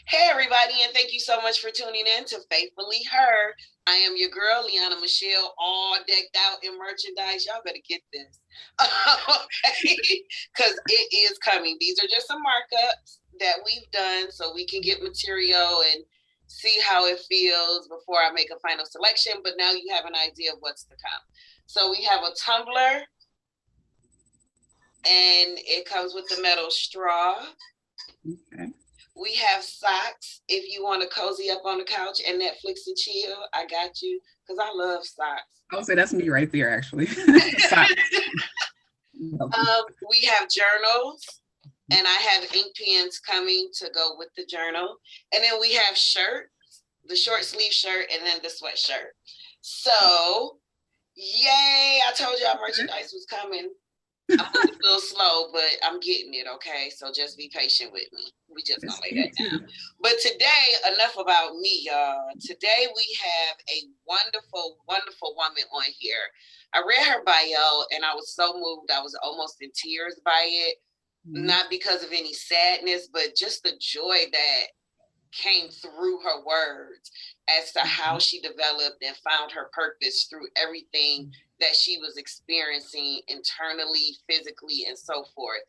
Hey, everybody, and thank you so much for tuning in to Faithfully Her. I am your girl, Liana Michelle, all decked out in merchandise. Y'all better get this. Okay, because it is coming. These are just some markups that we've done so we can get material and see how it feels before I make a final selection. But now you have an idea of what's to come. So we have a tumbler, and it comes with the metal straw. Okay. We have socks if you want to cozy up on the couch and Netflix and chill. I got you because I love socks. I would say that's me right there, actually. We have journals, and I have ink pens coming to go with the journal. And then we have shirts, the short sleeve shirt, and then the sweatshirt. So, yay! I told y'all merchandise was coming. I'm moving a little slow, but I'm getting it, okay? So just be patient with me. We just gonna lay that down. But today, enough about me, y'all. Today we have a wonderful, wonderful woman on here. I read her bio and I was so moved. I was almost in tears by it. Not because of any sadness, but just the joy that came through her words as to how she developed and found her purpose through everything that she was experiencing internally, physically, and so forth.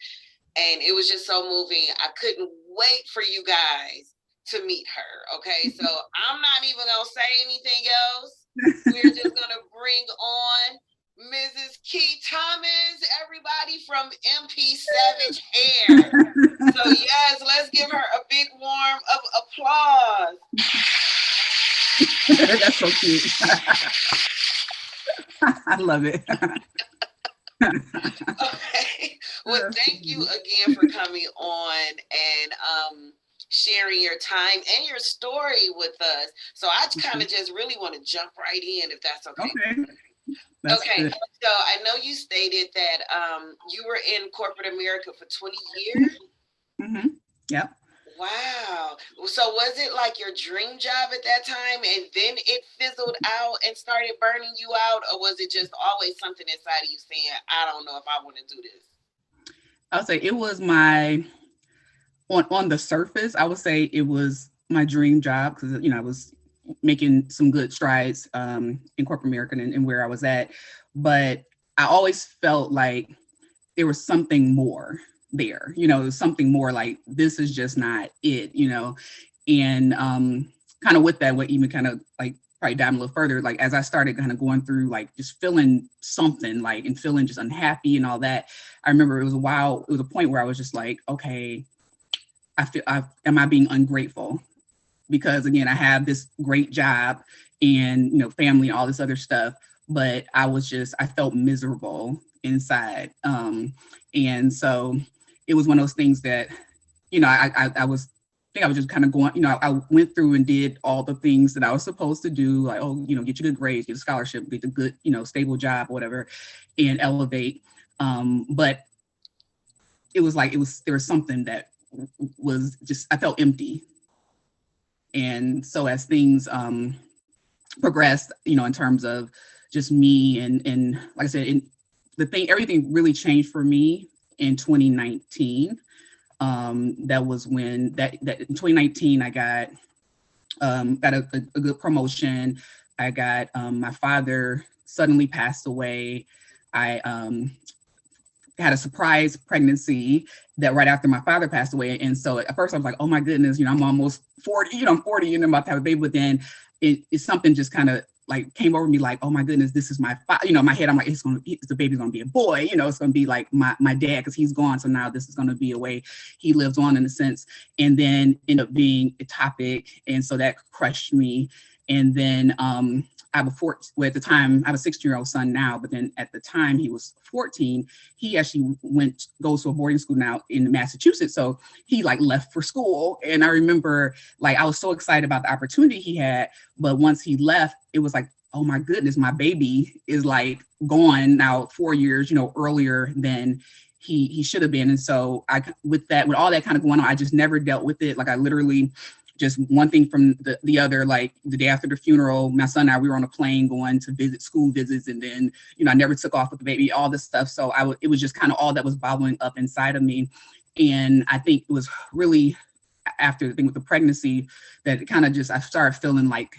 And it was just so moving. I couldn't wait for you guys to meet her. Okay, so I'm not even gonna say anything else. We're just gonna bring on Mrs. Key Thomas, everybody from MPSavageHair. So yes, let's give her a big warm of applause. That's so cute. I love it. Okay. Well, thank you again for coming on and sharing your time and your story with us. So I kind of just really want to jump right in, if that's okay. Okay. Good. So I know you stated that you were in corporate America for 20 years. Mm-hmm. Yep. Wow. So was it like your dream job at that time and then it fizzled out and started burning you out? Or was it just always something inside of you saying, I don't know if I want to do this? I would say it was on the surface, I would say it was my dream job because, I was making some good strides in corporate America and where I was at. But I always felt like there was something more there, something more like this is just not it, and kind of with that, what even kind of like probably dive a little further, like as I started kind of going through like just feeling something like and feeling just unhappy and all that, I remember it was a point where I was just like, okay, am I being ungrateful? Because again, I have this great job and, family, all this other stuff, but I felt miserable inside. And so it was one of those things that, I was just kind of going, I went through and did all the things that I was supposed to do, like, get your good grades, get a scholarship, get a good, stable job, whatever, and elevate. But it was like, there was something that was just, I felt empty. And so as things progressed, in terms of just me and like I said, everything really changed for me in 2019. That was when that in 2019 I got a good promotion. I got my father suddenly passed away. I had a surprise pregnancy that right after my father passed away. And so at first I was like, oh my goodness, I'm almost 40, I'm 40 and I'm about to have a baby. But then it's something just kind of like came over me like, oh my goodness, this is my, in my head, I'm like, the baby's going to be a boy, it's going to be like my dad, cause he's gone. So now this is going to be a way he lives on in a sense. And then end up being a topic. And so that crushed me. And then, at the time, I have a 16-year-old son now, but then at the time he was 14, he actually goes to a boarding school now in Massachusetts. So he like left for school. And I remember like, I was so excited about the opportunity he had, but once he left, it was like, oh my goodness, my baby is like gone now 4 years, earlier than he should have been. And so with all that kind of going on, I just never dealt with it. Like I literally just one thing from the other, like the day after the funeral, my son and I, we were on a plane going to school visits. And then, I never took off with the baby, all this stuff. So it was just kind of all that was bottling up inside of me. And I think it was really, after the thing with the pregnancy, that kind of just, I started feeling like,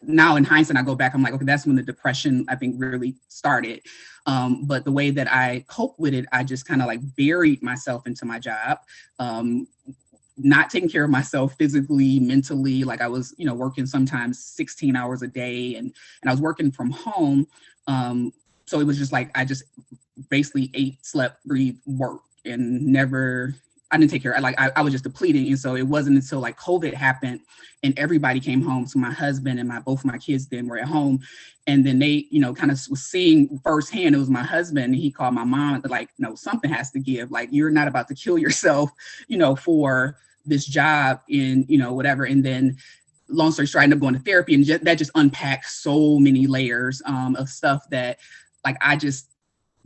now in hindsight, I go back, I'm like, okay, that's when the depression, I think, really started. But the way that I coped with it, I just kind of like buried myself into my job, not taking care of myself physically, mentally. Like I was, working sometimes 16 hours a day, and I was working from home. So it was just like, I just basically ate, slept, breathed, worked, and I didn't take care. I was just depleting. And so it wasn't until like COVID happened and everybody came home. So my husband and both of my kids then were at home. And then they, kind of was seeing firsthand, it was my husband, and he called my mom, like, no, something has to give. Like, you're not about to kill yourself, for this job in, whatever. And then long story short, I ended up going to therapy, and that just unpacked so many layers of stuff that like I just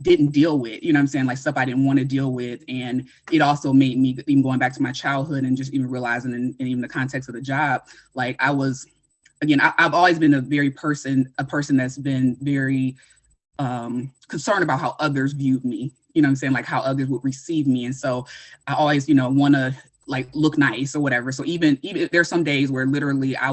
didn't deal with, what I'm saying? Like stuff I didn't want to deal with. And it also made me, even going back to my childhood and just even realizing in even the context of the job, like I was, again, I've always been a person that's been very concerned about how others viewed me, what I'm saying? Like how others would receive me. And so I always, want to like look nice or whatever. So even there's some days where literally I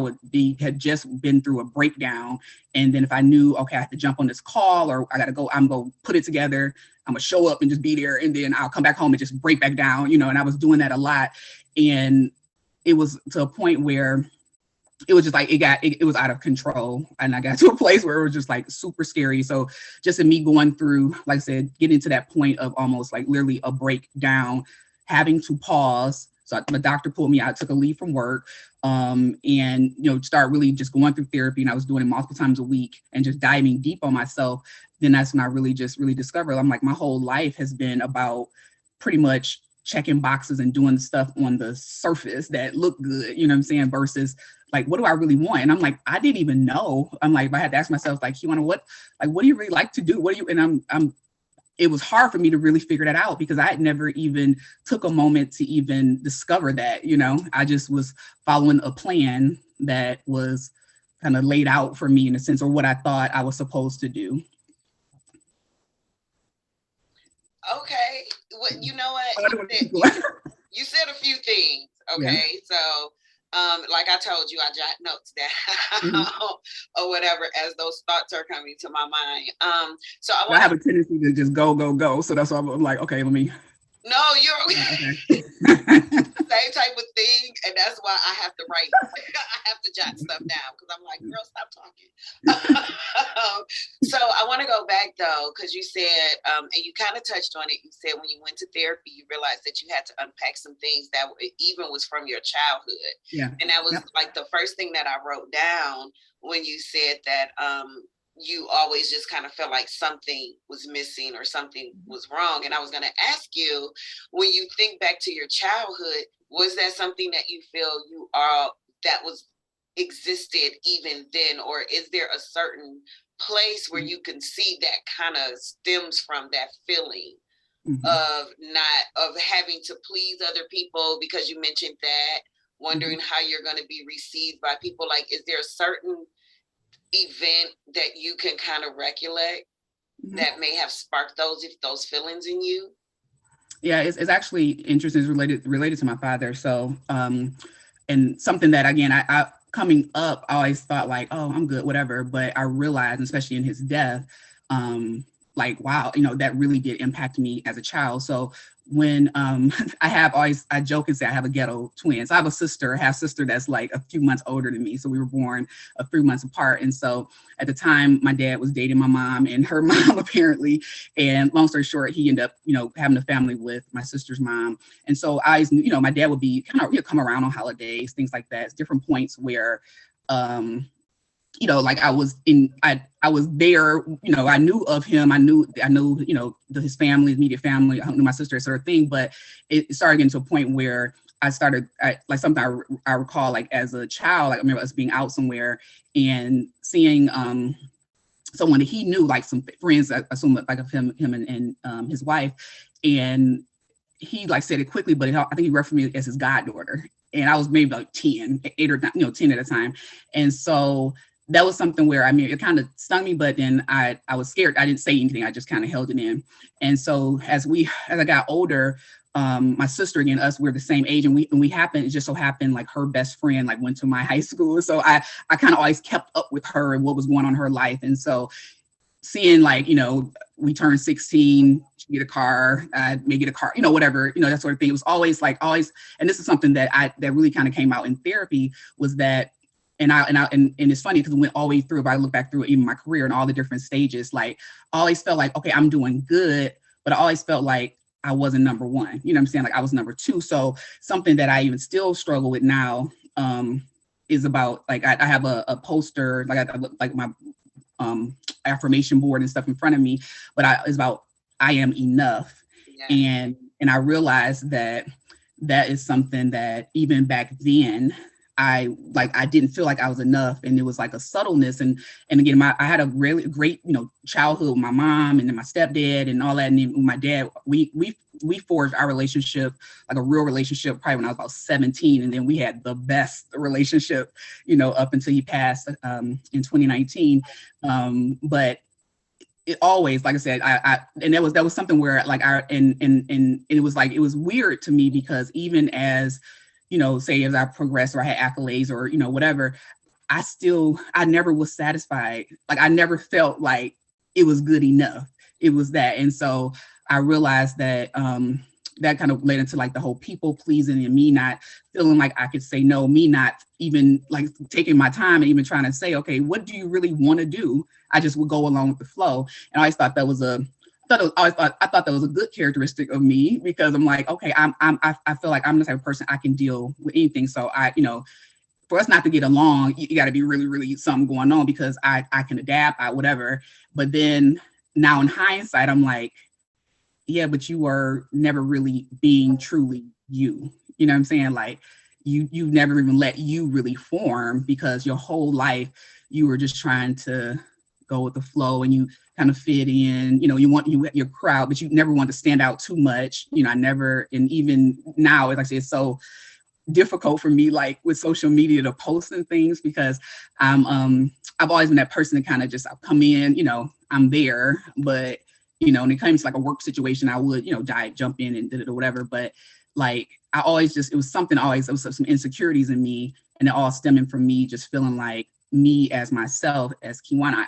had just been through a breakdown. And then if I knew, okay, I have to jump on this call, or I got to go, I'm going to put it together. I'm going to show up and just be there. And then I'll come back home and just break back down, and I was doing that a lot. And it was to a point where it was just like, it was out of control. And I got to a place where it was just like super scary. So just in me going through, like I said, getting to that point of almost like literally a breakdown, having to pause. So the doctor pulled me out, took a leave from work, and, start really just going through therapy. And I was doing it multiple times a week and just diving deep on myself. Then that's when I really discovered, I'm like, my whole life has been about pretty much checking boxes and doing stuff on the surface that look good, what I'm saying? Versus like, what do I really want? And I'm like, I didn't even know. I'm like, I had to ask myself, like, KeJuanna, what do you really like to do? And it was hard for me to really figure that out because I had never even took a moment to even discover that, I just was following a plan that was kind of laid out for me in a sense, or what I thought I was supposed to do. Okay. Well, you know what? You said a few things. Okay. Yeah. So, like I told you, I jot notes down or whatever as those thoughts are coming to my mind. So I have a tendency to just go. So that's why I'm like, okay, let me. No, you're okay. Same type of thing, and that's why I have to write. I have to jot stuff down because I'm like, girl, stop talking. So I want to go back though, because you said, and you kind of touched on it. You said when you went to therapy, you realized that you had to unpack some things that even was from your childhood. Yeah, and that was like the first thing that I wrote down when you said that. You always just kind of felt like something was missing or something was wrong. And I was going to ask you, when you think back to your childhood, was that something that you feel that was existed even then? Or is there a certain place where you can see that kind of stems from that feeling of having to please other people? Because you mentioned that, wondering how you're going to be received by people. Like, is there a certain event that you can kind of recollect that may have sparked those feelings in you? Yeah, it's actually interesting. It's related to my father. So, and something that, again, I coming up, I always thought like, oh, I'm good, whatever. But I realized, especially in his death, like, wow, that really did impact me as a child. So when I joke and say I have a ghetto twin. So I have a half sister that's like a few months older than me. So we were born a few months apart. And so at the time, my dad was dating my mom and her mom, apparently. And long story short, he ended up, having a family with my sister's mom. And so I, my dad would be kind of, come around on holidays, things like that. It's different points where, like I was there, I knew of him. I knew, his family, his immediate family, I knew my sister, sort of thing. But it started getting to a point where I started, like something I recall, like as a child, like I remember us being out somewhere and seeing someone that he knew, like some friends, I assume like of him and his wife. And he like said it quickly, but I think he referred me as his goddaughter. And I was maybe like 10, 8 or 9, 10 at a time. And so that was something where, it kind of stung me, but then I was scared. I didn't say anything. I just kind of held it in. And so as I got older, my sister again, we're the same age, and we happened, it just so happened like her best friend like went to my high school. So I kind of always kept up with her and what was going on in her life. And so seeing like, we turned 16, she get a car, I may get a car, whatever, that sort of thing. It was always, and this is something that really kind of came out in therapy, was that, and it's funny because it went all the way through, if I look back through even my career and all the different stages, like I always felt like, okay, I'm doing good, but I always felt like I wasn't number one, you know what I'm saying? Like I was number two. So something that I even still struggle with now is about, like, I have a poster, like my affirmation board and stuff in front of me, but it's about I am enough. Yeah. And I realized that is something that even back then I didn't feel like I was enough, and it was like a subtleness. And again, I had a really great childhood with my mom and then my stepdad and all that, and then with my dad, we forged our relationship, like a real relationship, probably when I was about 17, and then we had the best relationship up until he passed in 2019. But it always, like I said, I and that was something where like and it was like, it was weird to me, because even as say as I progressed or I had accolades or, whatever, I never was satisfied. Like I never felt like it was good enough. It was that. And so I realized that that kind of led into like the whole people pleasing and me not feeling like I could say no, me not even like taking my time and even trying to say, okay, what do you really want to do? I just would go along with the flow. And I always thought that was I thought that was a good characteristic of me, because I'm like, okay, I feel like I'm the type of person I can deal with anything. So for us not to get along, you got to be really, really something going on, because I can adapt, whatever. But then now in hindsight, I'm like, yeah, but you were never really being truly you. You know what I'm saying? Like you never even let you really form, because your whole life you were just trying to go with the flow, and you kind of fit in, your crowd, but you never want to stand out too much. I never, and even now, as I say, it's so difficult for me, like with social media, to post and things, because I've always been that person to kind of just come in, I'm there, but when it comes to like a work situation, I would, jump in and did it or whatever. But like, it was something always, there was some insecurities in me, and it all stemming from me just feeling like me as myself, as KeJuanna,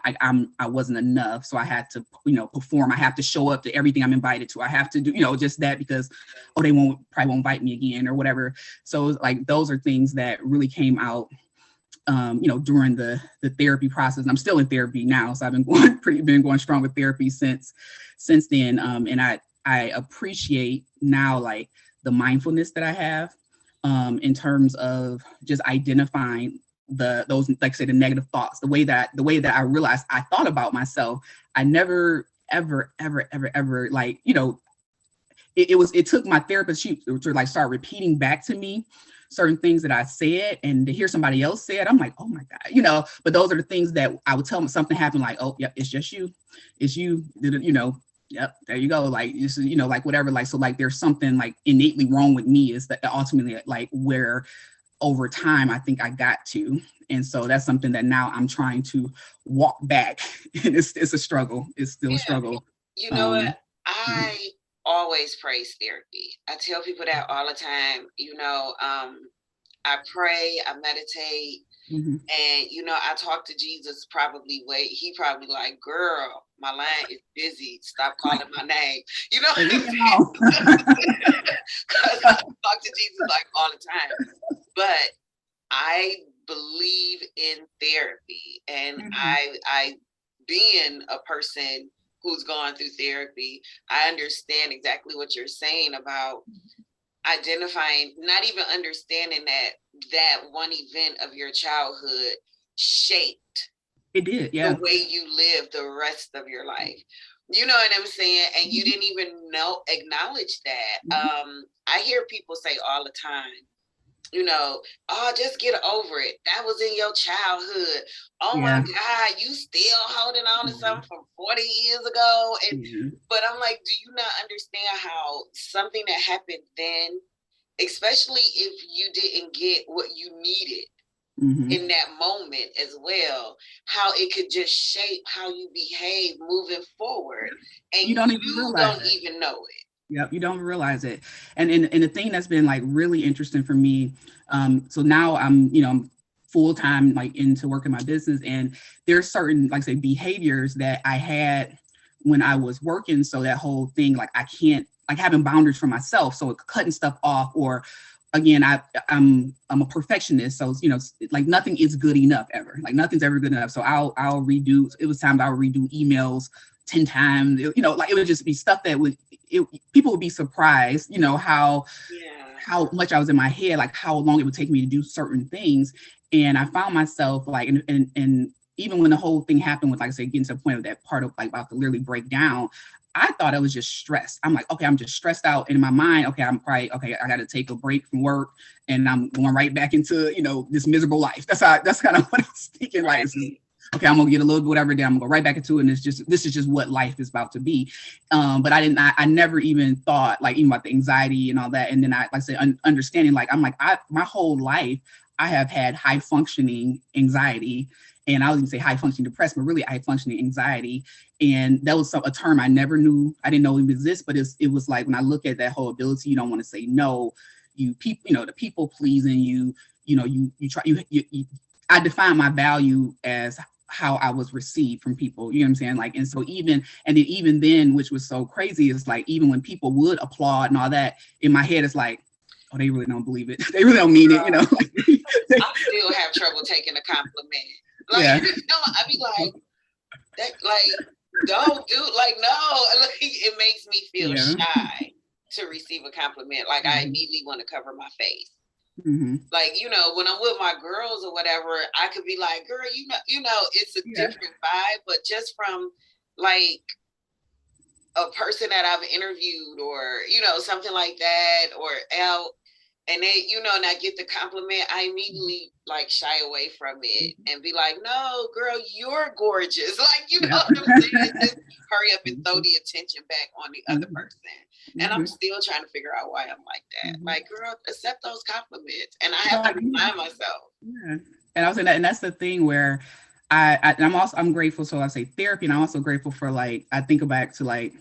I wasn't enough. So I had to, perform. I have to show up to everything I'm invited to. I have to do, just that, because, they probably won't invite me again or whatever. So like, those are things that really came out, during the therapy process. And I'm still in therapy now. So I've been going strong with therapy since then. And I appreciate now, like the mindfulness that I have, in terms of just identifying those, like I say, the negative thoughts, the way that I realized I thought about myself. I never, ever, like, it took my therapist to like start repeating back to me certain things that I said, and to hear somebody else say it, I'm like, oh my God, but those are the things that I would tell them. Something happened, like, oh, yep, it's just you. It's you, yep, there you go. Like, this is, like whatever, like, so like there's something like innately wrong with me, is that ultimately like where over time I think I got to. And so that's something that now I'm trying to walk back. And it's a struggle. It's still a struggle. You know what? I always praise therapy. I tell people that all the time. I pray, I meditate, and I talk to Jesus he probably like, girl, my line is busy. Stop calling my name. You know what I'm saying? Because I talk to Jesus like all the time. But I believe in therapy, and I being a person who's gone through therapy, I understand exactly what you're saying about identifying, not even understanding that one event of your childhood shaped it did, yeah, the way you live the rest of your life. You know what I'm saying? And you didn't even acknowledge that. I hear people say all the time, oh, just get over it. That was in your childhood. Oh my God, you still holding on to something from 40 years ago. But I'm like, do you not understand how something that happened then, especially if you didn't get what you needed in that moment as well, how it could just shape how you behave moving forward. And you don't even know it. Yep, you don't realize it. And the thing that's been like really interesting for me, so now I'm full time like into working my business, and there's certain like say behaviors that I had when I was working. So that whole thing, like I can't like having boundaries for myself. So cutting stuff off, or again, I'm a perfectionist. So like nothing is good enough ever. Like nothing's ever good enough. So I'll redo. It was times I'll redo emails 10 times, like it would just be stuff that people would be surprised, Yeah. how much I was in my head, like how long it would take me to do certain things. And I found myself like, and even when the whole thing happened with, like I said, getting to the point of that part of like about to literally break down, I thought I was just stressed. I'm like, okay, I'm just stressed out. And in my mind, okay, I'm probably, okay, I got to take a break from work and I'm going right back into, this miserable life. That's kind of what I was thinking. Like, Right. okay, I'm gonna get a little bit whatever, then I'm gonna go right back into it. And this is just what life is about to be. But I never even thought like even about the anxiety and all that. And then like I said, understanding, like, I'm like, my whole life, I have had high functioning anxiety, and I was gonna say high functioning depressed, but really high functioning anxiety. And that was a term I never knew, I didn't know it exists, but it was like, when I look at that whole ability, you don't want to say no, the people pleasing, you try, I define my value as how I was received from people, you know what I'm saying? Like, and so even then, which was so crazy, is like, even when people would applaud and all that, in my head, it's like, oh, they really don't believe it. They really don't mean it, I still have trouble taking a compliment. Like, Yeah. I be like, that, like, don't do, like, no. Like, it makes me feel Yeah. shy to receive a compliment. Like, I Mhm. immediately want to cover my face. Mhm. Like, when I'm with my girls or whatever, I could be like, girl, it's a Yeah. different vibe, but just from like a person that I've interviewed or, something like that, or out, and they, and I get the compliment, I immediately like shy away from it and be like, no, girl, you're gorgeous. Like, Yeah. what I'm saying? Just hurry up and throw the attention back on the other Mhm. person. And I'm Mhm. still trying to figure out why I'm like that. Mhm. Like, girl, accept those compliments. And I have to But remind myself. yeah. And I was in that, and that's the thing where I'm grateful. So I say therapy, and I'm also grateful for, like, I think back to like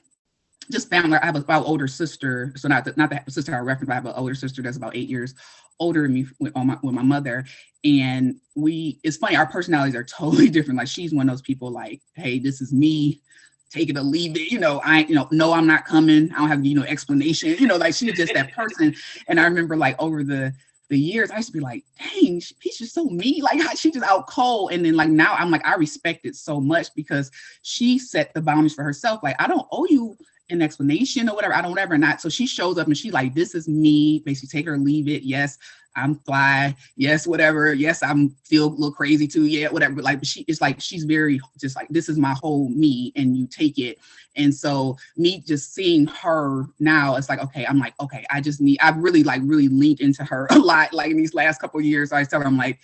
just family. I have an older sister, so not the sister I referenced, but I have an older sister that's about 8 years older than me with my mother. And it's funny, our personalities are totally different. Like, she's one of those people like, hey, this is me, take it or leave it. No, I'm not coming. I don't have explanation. Like, she's just that person. And I remember, like, over the years, I used to be like, dang, she's just so mean. Like, she just out cold. And then, like, now I'm like, I respect it so much because she set the boundaries for herself. Like, I don't owe you an explanation or whatever. I don't ever not. So she shows up and she's like, this is me. Basically, take her or leave it. Yes, I'm fly. Yes, whatever. Yes, I'm feel a little crazy too. Yeah, whatever. But like, but it's like, she's very just like, this is my whole me, and you take it. And so me just seeing her now, it's like, okay, I'm like, okay, I've really leaned into her a lot. Like, in these last couple of years, I tell her, I'm like,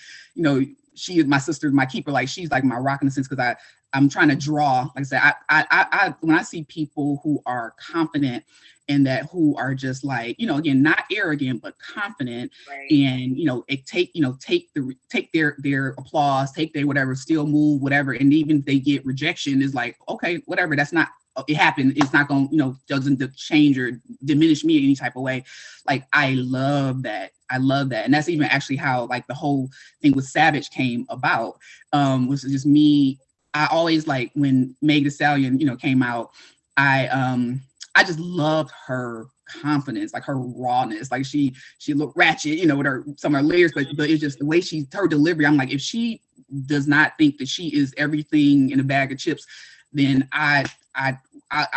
she is my sister, my keeper. Like, she's like my rock in a sense, because I'm trying to draw. Like I said, I when I see people who are confident and who are just like, again, not arrogant but confident, Right. and take their applause, take their whatever, still move, whatever, and even if they get rejection, is like, okay, whatever, that's not, it happened, it's not going, doesn't change or diminish me in any type of way. Like, I love that. And that's even actually how, like, the whole thing with Savage came about, was just me. I always, like, when Meg Thee Stallion, came out, I just loved her confidence, like her rawness. Like, she looked ratchet, with some of her layers, but it's just the way her delivery. I'm like, if she does not think that she is everything in a bag of chips, then I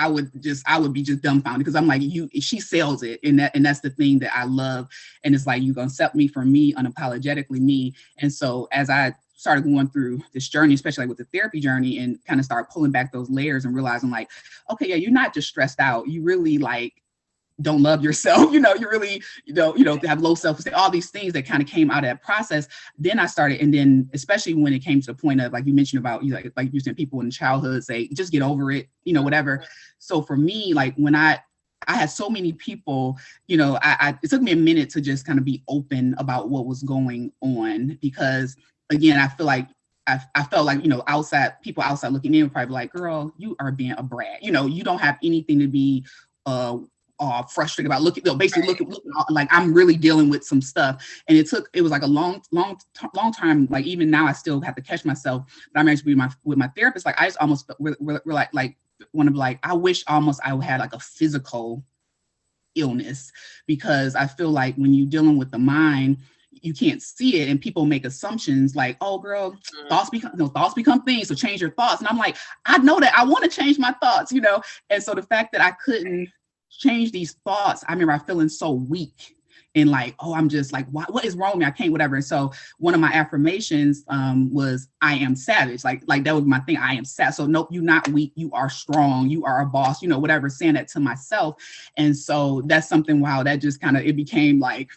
would be just dumbfounded, because I'm like, she sells it, and that's the thing that I love. And it's like, you gonna accept me for me, unapologetically me. And so as I started going through this journey, especially like with the therapy journey, and kind of start pulling back those layers and realizing, like, okay, yeah, you're not just stressed out, you really, like, don't love yourself, you really, have low self-esteem, all these things that kind of came out of that process. Then I started, and then especially when it came to the point of, like you mentioned about, like you said, people in childhood say, just get over it, whatever. So for me, like, when I had so many people, it took me a minute to just kind of be open about what was going on, because again, I feel like I felt like, people outside looking in, probably like, girl, you are being a brat, you don't have anything to be all frustrated about looking, basically looking like I'm really dealing with some stuff. And it was like a long time. Like even now, I still have to catch myself. But I'm actually with my therapist. Like I just almost we're like want to be like, I wish almost I had like a physical illness, because I feel like when you're dealing with the mind, you can't see it, and people make assumptions like, oh girl, thoughts become things, so change your thoughts. And I'm like, I know that I want to change my thoughts, and so the fact that I couldn't change these thoughts, I remember I feeling so weak and like, oh, I'm just like, what is wrong with me? I can't, whatever. And so one of my affirmations was, I am savage. Like that was my thing. I am savage. So nope, you're not weak. You are strong. You are a boss, whatever, saying that to myself. And so that's something, wow, that just kind of, it became like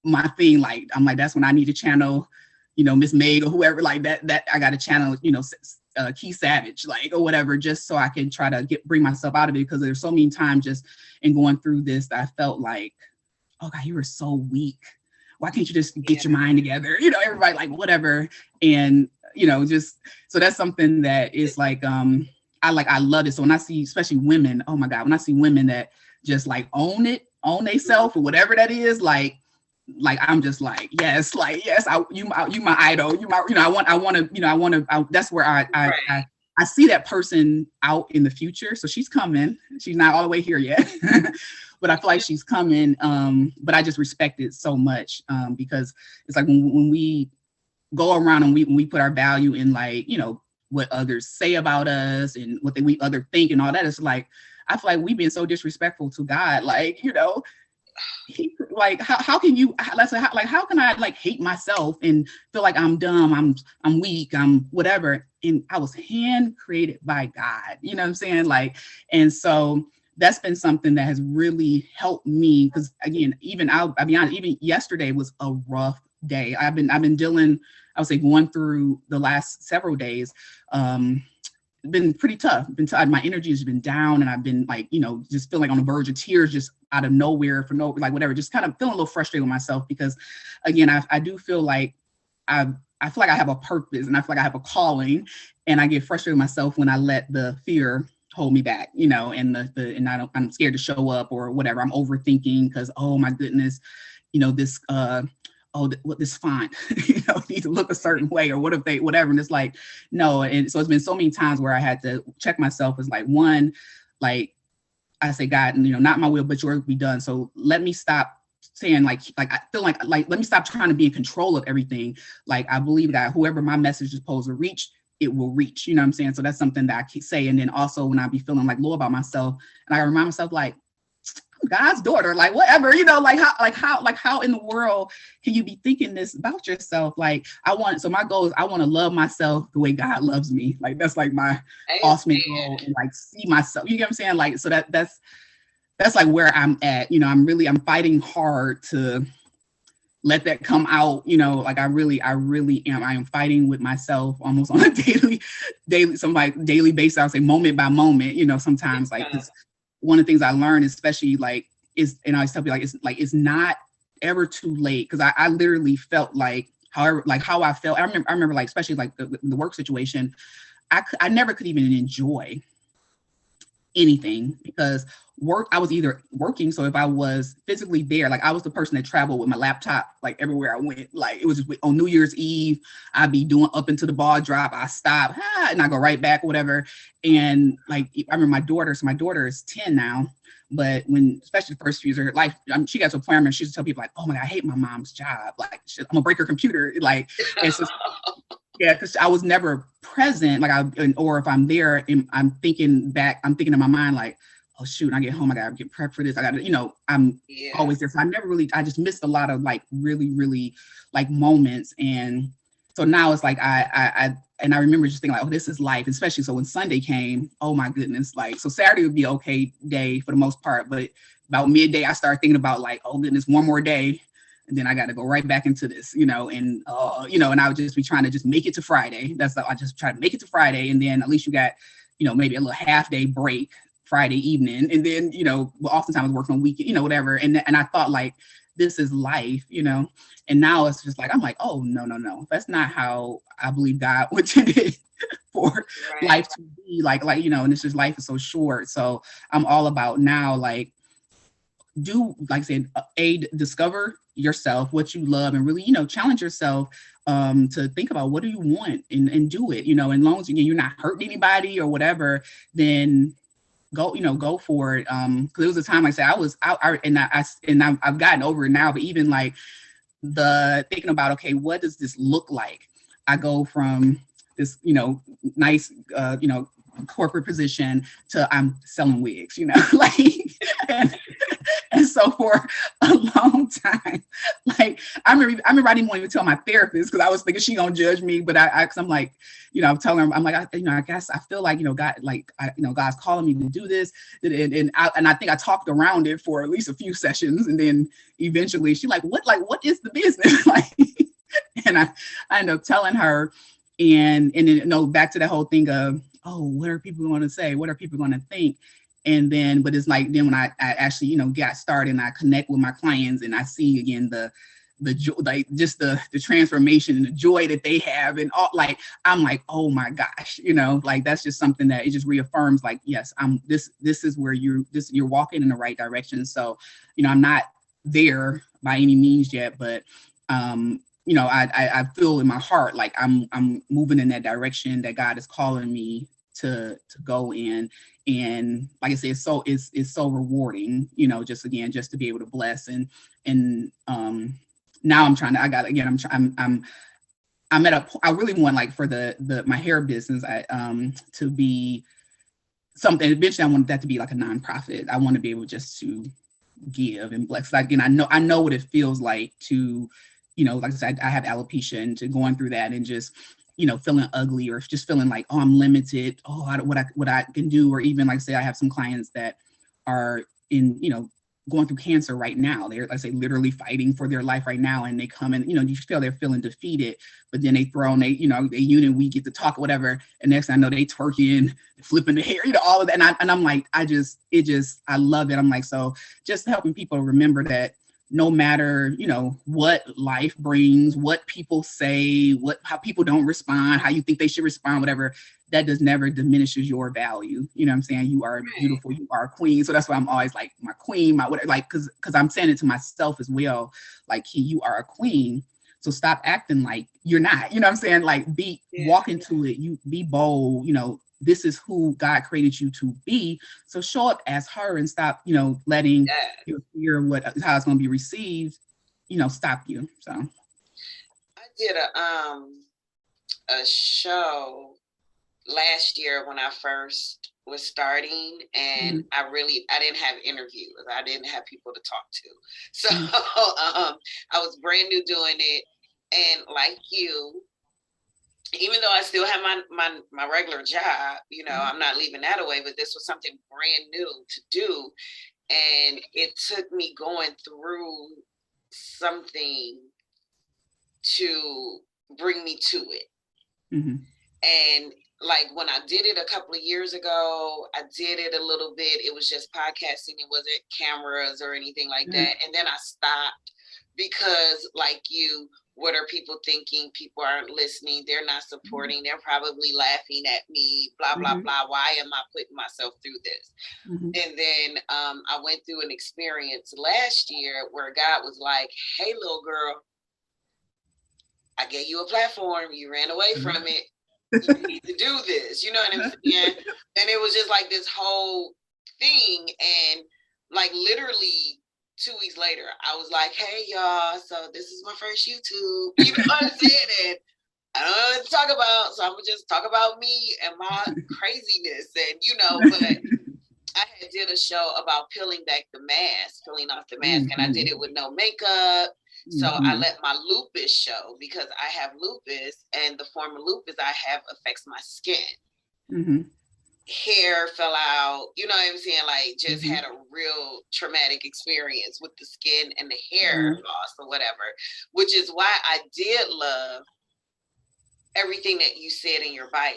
my thing. Like, I'm like, that's when I need to channel, Miss Meg or whoever, like that I got to channel, KeSavage, like, or whatever, just so I can try to bring myself out of it. Because there's so many times just in going through this that I felt like, oh God, you were so weak. Why can't you just get your mind together? Everybody like whatever. And, just, so that's something that is like, I love it. So when I see, especially women, oh my God, when I see women that just like own they self or whatever that is, like I'm just like, yes, you my idol, I want to, that's where I see that person out in the future. So she's coming. She's not all the way here yet, but I feel like she's coming. But I just respect it so much because it's like when we go around and we put our value in, like, what others say about us and what we other think and all that. It's like, I feel like we've been so disrespectful to God. Like, like how can you, how can I like hate myself and feel like I'm dumb, I'm weak, I'm whatever, and I was hand created by God, you know what I'm saying? Like, and so that's been something that has really helped me, because again, I'll be honest, even yesterday was a rough day. I've been dealing, I would say, going through the last several days, been pretty tough. My energy has been down, and I've been like, just feeling like on the verge of tears, just out of nowhere for no, like whatever, just kind of feeling a little frustrated with myself, because again, I do feel like I feel like I have a purpose, and I feel like I have a calling, and I get frustrated with myself when I let the fear hold me back, and I'm scared to show up or whatever. I'm overthinking because, oh my goodness, this this font, need to look a certain way, or what if they, whatever. And it's like, no. And so it's been so many times where I had to check myself as like, one, like I say, God, not my will, but your will be done. So let me stop saying like I feel like let me stop trying to be in control of everything. Like, I believe that whoever my message is supposed to reach, it will reach, you know what I'm saying? So that's something that I keep saying. And then also when I be feeling like low about myself, and I remind myself like, God's daughter, like whatever, how in the world can you be thinking this about yourself? Like, so my goal is I want to love myself the way God loves me. Like, that's like my ultimate goal, and like see myself, you get what I'm saying? Like, so that's like where I'm at, I'm fighting hard to let that come out, like I really am. I am fighting with myself almost on a daily, some like daily basis. I'll say moment by moment, sometimes like this. One of the things I learned, especially like, and I always tell people like, it's not ever too late. Cause I literally felt like, how I felt. I remember like, especially like the work situation, I never could even enjoy anything, because I was either working. So if I was physically there, like I was the person that traveled with my laptop, like everywhere I went. Like, it was just on New Year's Eve, I'd be doing up into the ball drop, I stop, and I go right back, whatever. And like, I remember my daughter is 10 now, but especially the first few years of her life, she got to a point where she used to tell people like, oh my God, I hate my mom's job. Like, I'm gonna break her computer. Like, it's just, yeah, because I was never present. Like, or if I'm there and I'm thinking in my mind like, oh shoot, when I get home, I gotta get prepped for this. I gotta, I'm always there. So I just missed a lot of like really, really like moments. And so now it's like, I remember just thinking like, oh, this is life. Especially so when Sunday came, oh my goodness. Like, so Saturday would be okay day for the most part, but about midday, I started thinking about like, oh goodness, one more day. And then I got to go right back into this, and and I would just be trying to just make it to Friday. I just try to make it to Friday. And then at least you got, maybe a little half day break Friday evening. And then, oftentimes I was working on weekend, whatever. And I thought like, this is life, and now it's just like, I'm like, oh, no. That's not how I believe God intended for life to be like, and it's just, life is so short. So I'm all about now, like, do, like I said, discover yourself, what you love, and really, challenge yourself to think about what do you want, and do it, and as long as you're not hurting anybody or whatever, then go for it. Because it was a time, like I said, I was out, I've gotten over it now, but even like the thinking about, okay, what does this look like? I go from this, nice, corporate position to I'm selling wigs, like, and, and so for a long time, like I remember I didn't even tell my therapist because I was thinking she gonna judge me, but cause I'm like, I'm telling her, I'm like, I guess I feel like, God, like, God's calling me to do this, and I think I talked around it for at least a few sessions, and then eventually she what is the business, like, and I ended up telling her, and then, back to that whole thing of, oh, what are people going to say? What are people going to think? And then, but it's like, then when I actually, got started and I connect with my clients and I see again the joy, like just the transformation and the joy that they have, and all, like, I'm like, oh my gosh, like that's just something that it just reaffirms, like, yes, this is where you're walking in the right direction. So, I'm not there by any means yet, but I feel in my heart like I'm moving in that direction that God is calling me to go in. And like I said, it's so rewarding, just to be able to bless, and now I'm at I really want, like, for my hair business, to be something. Eventually I want that to be like a nonprofit. I want to be able just to give and bless. Like, again, I know what it feels like to, like I said, I have alopecia, and to going through that and just, feeling ugly, or just feeling like, oh, I'm limited. Oh, what I can do. Or even, like I say, I have some clients that are in, going through cancer right now. They're, like I say, literally fighting for their life right now. And they come and, you feel they're feeling defeated, but then they throw in, they unit, we get to talk, whatever. And next thing I know, they twerking, flipping the hair, all of that. And I'm like, I love it. I'm like, so just helping people remember that no matter, what life brings, what people say, how people don't respond, how you think they should respond, whatever, that does never diminishes your value. You know what I'm saying? You are beautiful, you are a queen. So that's why I'm always like, my queen, my whatever, like, because I'm saying it to myself as well, like, you are a queen. So stop acting like you're not, you know what I'm saying? Like, walk into it, you be bold, this is who God created you to be. So show up as her, and stop, letting your fear of how it's going to be received, stop you. So I did a show last year when I first was starting, and I didn't have interviews. I didn't have people to talk to. So I was brand new doing it. And like you, even though I still have my regular job, I'm not leaving that away, but this was something brand new to do. And it took me going through something to bring me to it. And like, when I did it a couple of years ago, I did it a little bit. It was just podcasting. It wasn't cameras or anything like that. And then I stopped because, like you, what are people thinking? People aren't listening. They're not supporting. They're probably laughing at me, blah, blah, blah. Why am I putting myself through this? And then I went through an experience last year where God was like, hey, little girl, I gave you a platform. You ran away from it. You need to do this. You know what I'm saying? And it was just like this whole thing. And like, literally 2 weeks later, I was like, hey, y'all, so this is my first YouTube. You know what I'm saying? And I don't know what to talk about, so I'm going to just talk about me and my craziness. And, but I had did a show about peeling off the mask, and I did it with no makeup. So I let my lupus show, because I have lupus, and the form of lupus I have affects my skin. Hair fell out, you know what I'm saying? Like, just had a real traumatic experience with the skin and the hair loss or whatever, which is why I did love everything that you said in your bio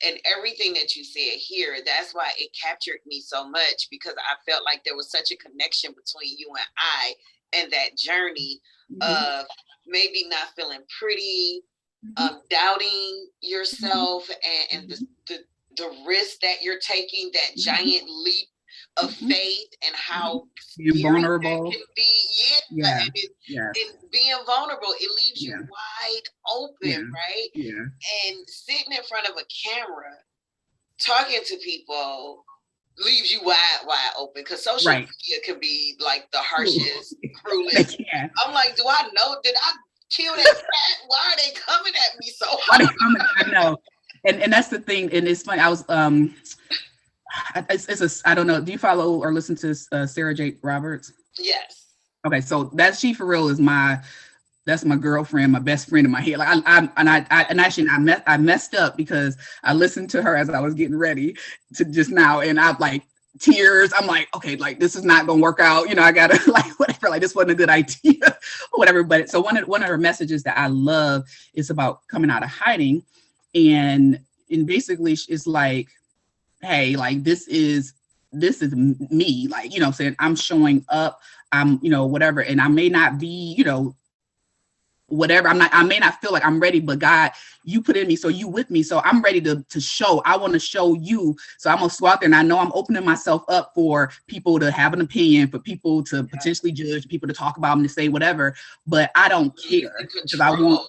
and everything that you said here. That's why it captured me so much, because I felt like there was such a connection between you and I, and that journey of maybe not feeling pretty, doubting yourself, and the risk that you're taking, that giant leap of faith and how being vulnerable can be. yeah And being vulnerable, it leaves you wide open, right? yeah And sitting in front of a camera talking to people leaves you wide open, because social media can be like the harshest, cruelest. I'm like, do I know? Did I kill that cat? Why are they coming at me so hard? I know. And that's the thing. And it's funny. I was I don't know. Do you follow or listen to Sarah Jake Roberts? Yes. Okay, so she for real is that's my girlfriend, my best friend in my head. Like I messed up because I listened to her as I was getting ready to just now, and I'm like tears. I'm like, okay, like this is not gonna work out. I gotta like whatever. Like this wasn't a good idea, or whatever. But so one of her messages that I love is about coming out of hiding, and basically it's like, hey, like this is me, like, what I'm saying, I'm showing up, I'm, whatever, and I may not be, whatever, I may not feel like I'm ready, but God, you put in me, so you with me, so I'm ready to show. I want to show you, so I'm gonna go out there, and I know I'm opening myself up for people to have an opinion, for people to potentially judge, people to talk about them, to say whatever, but I don't care, because I want.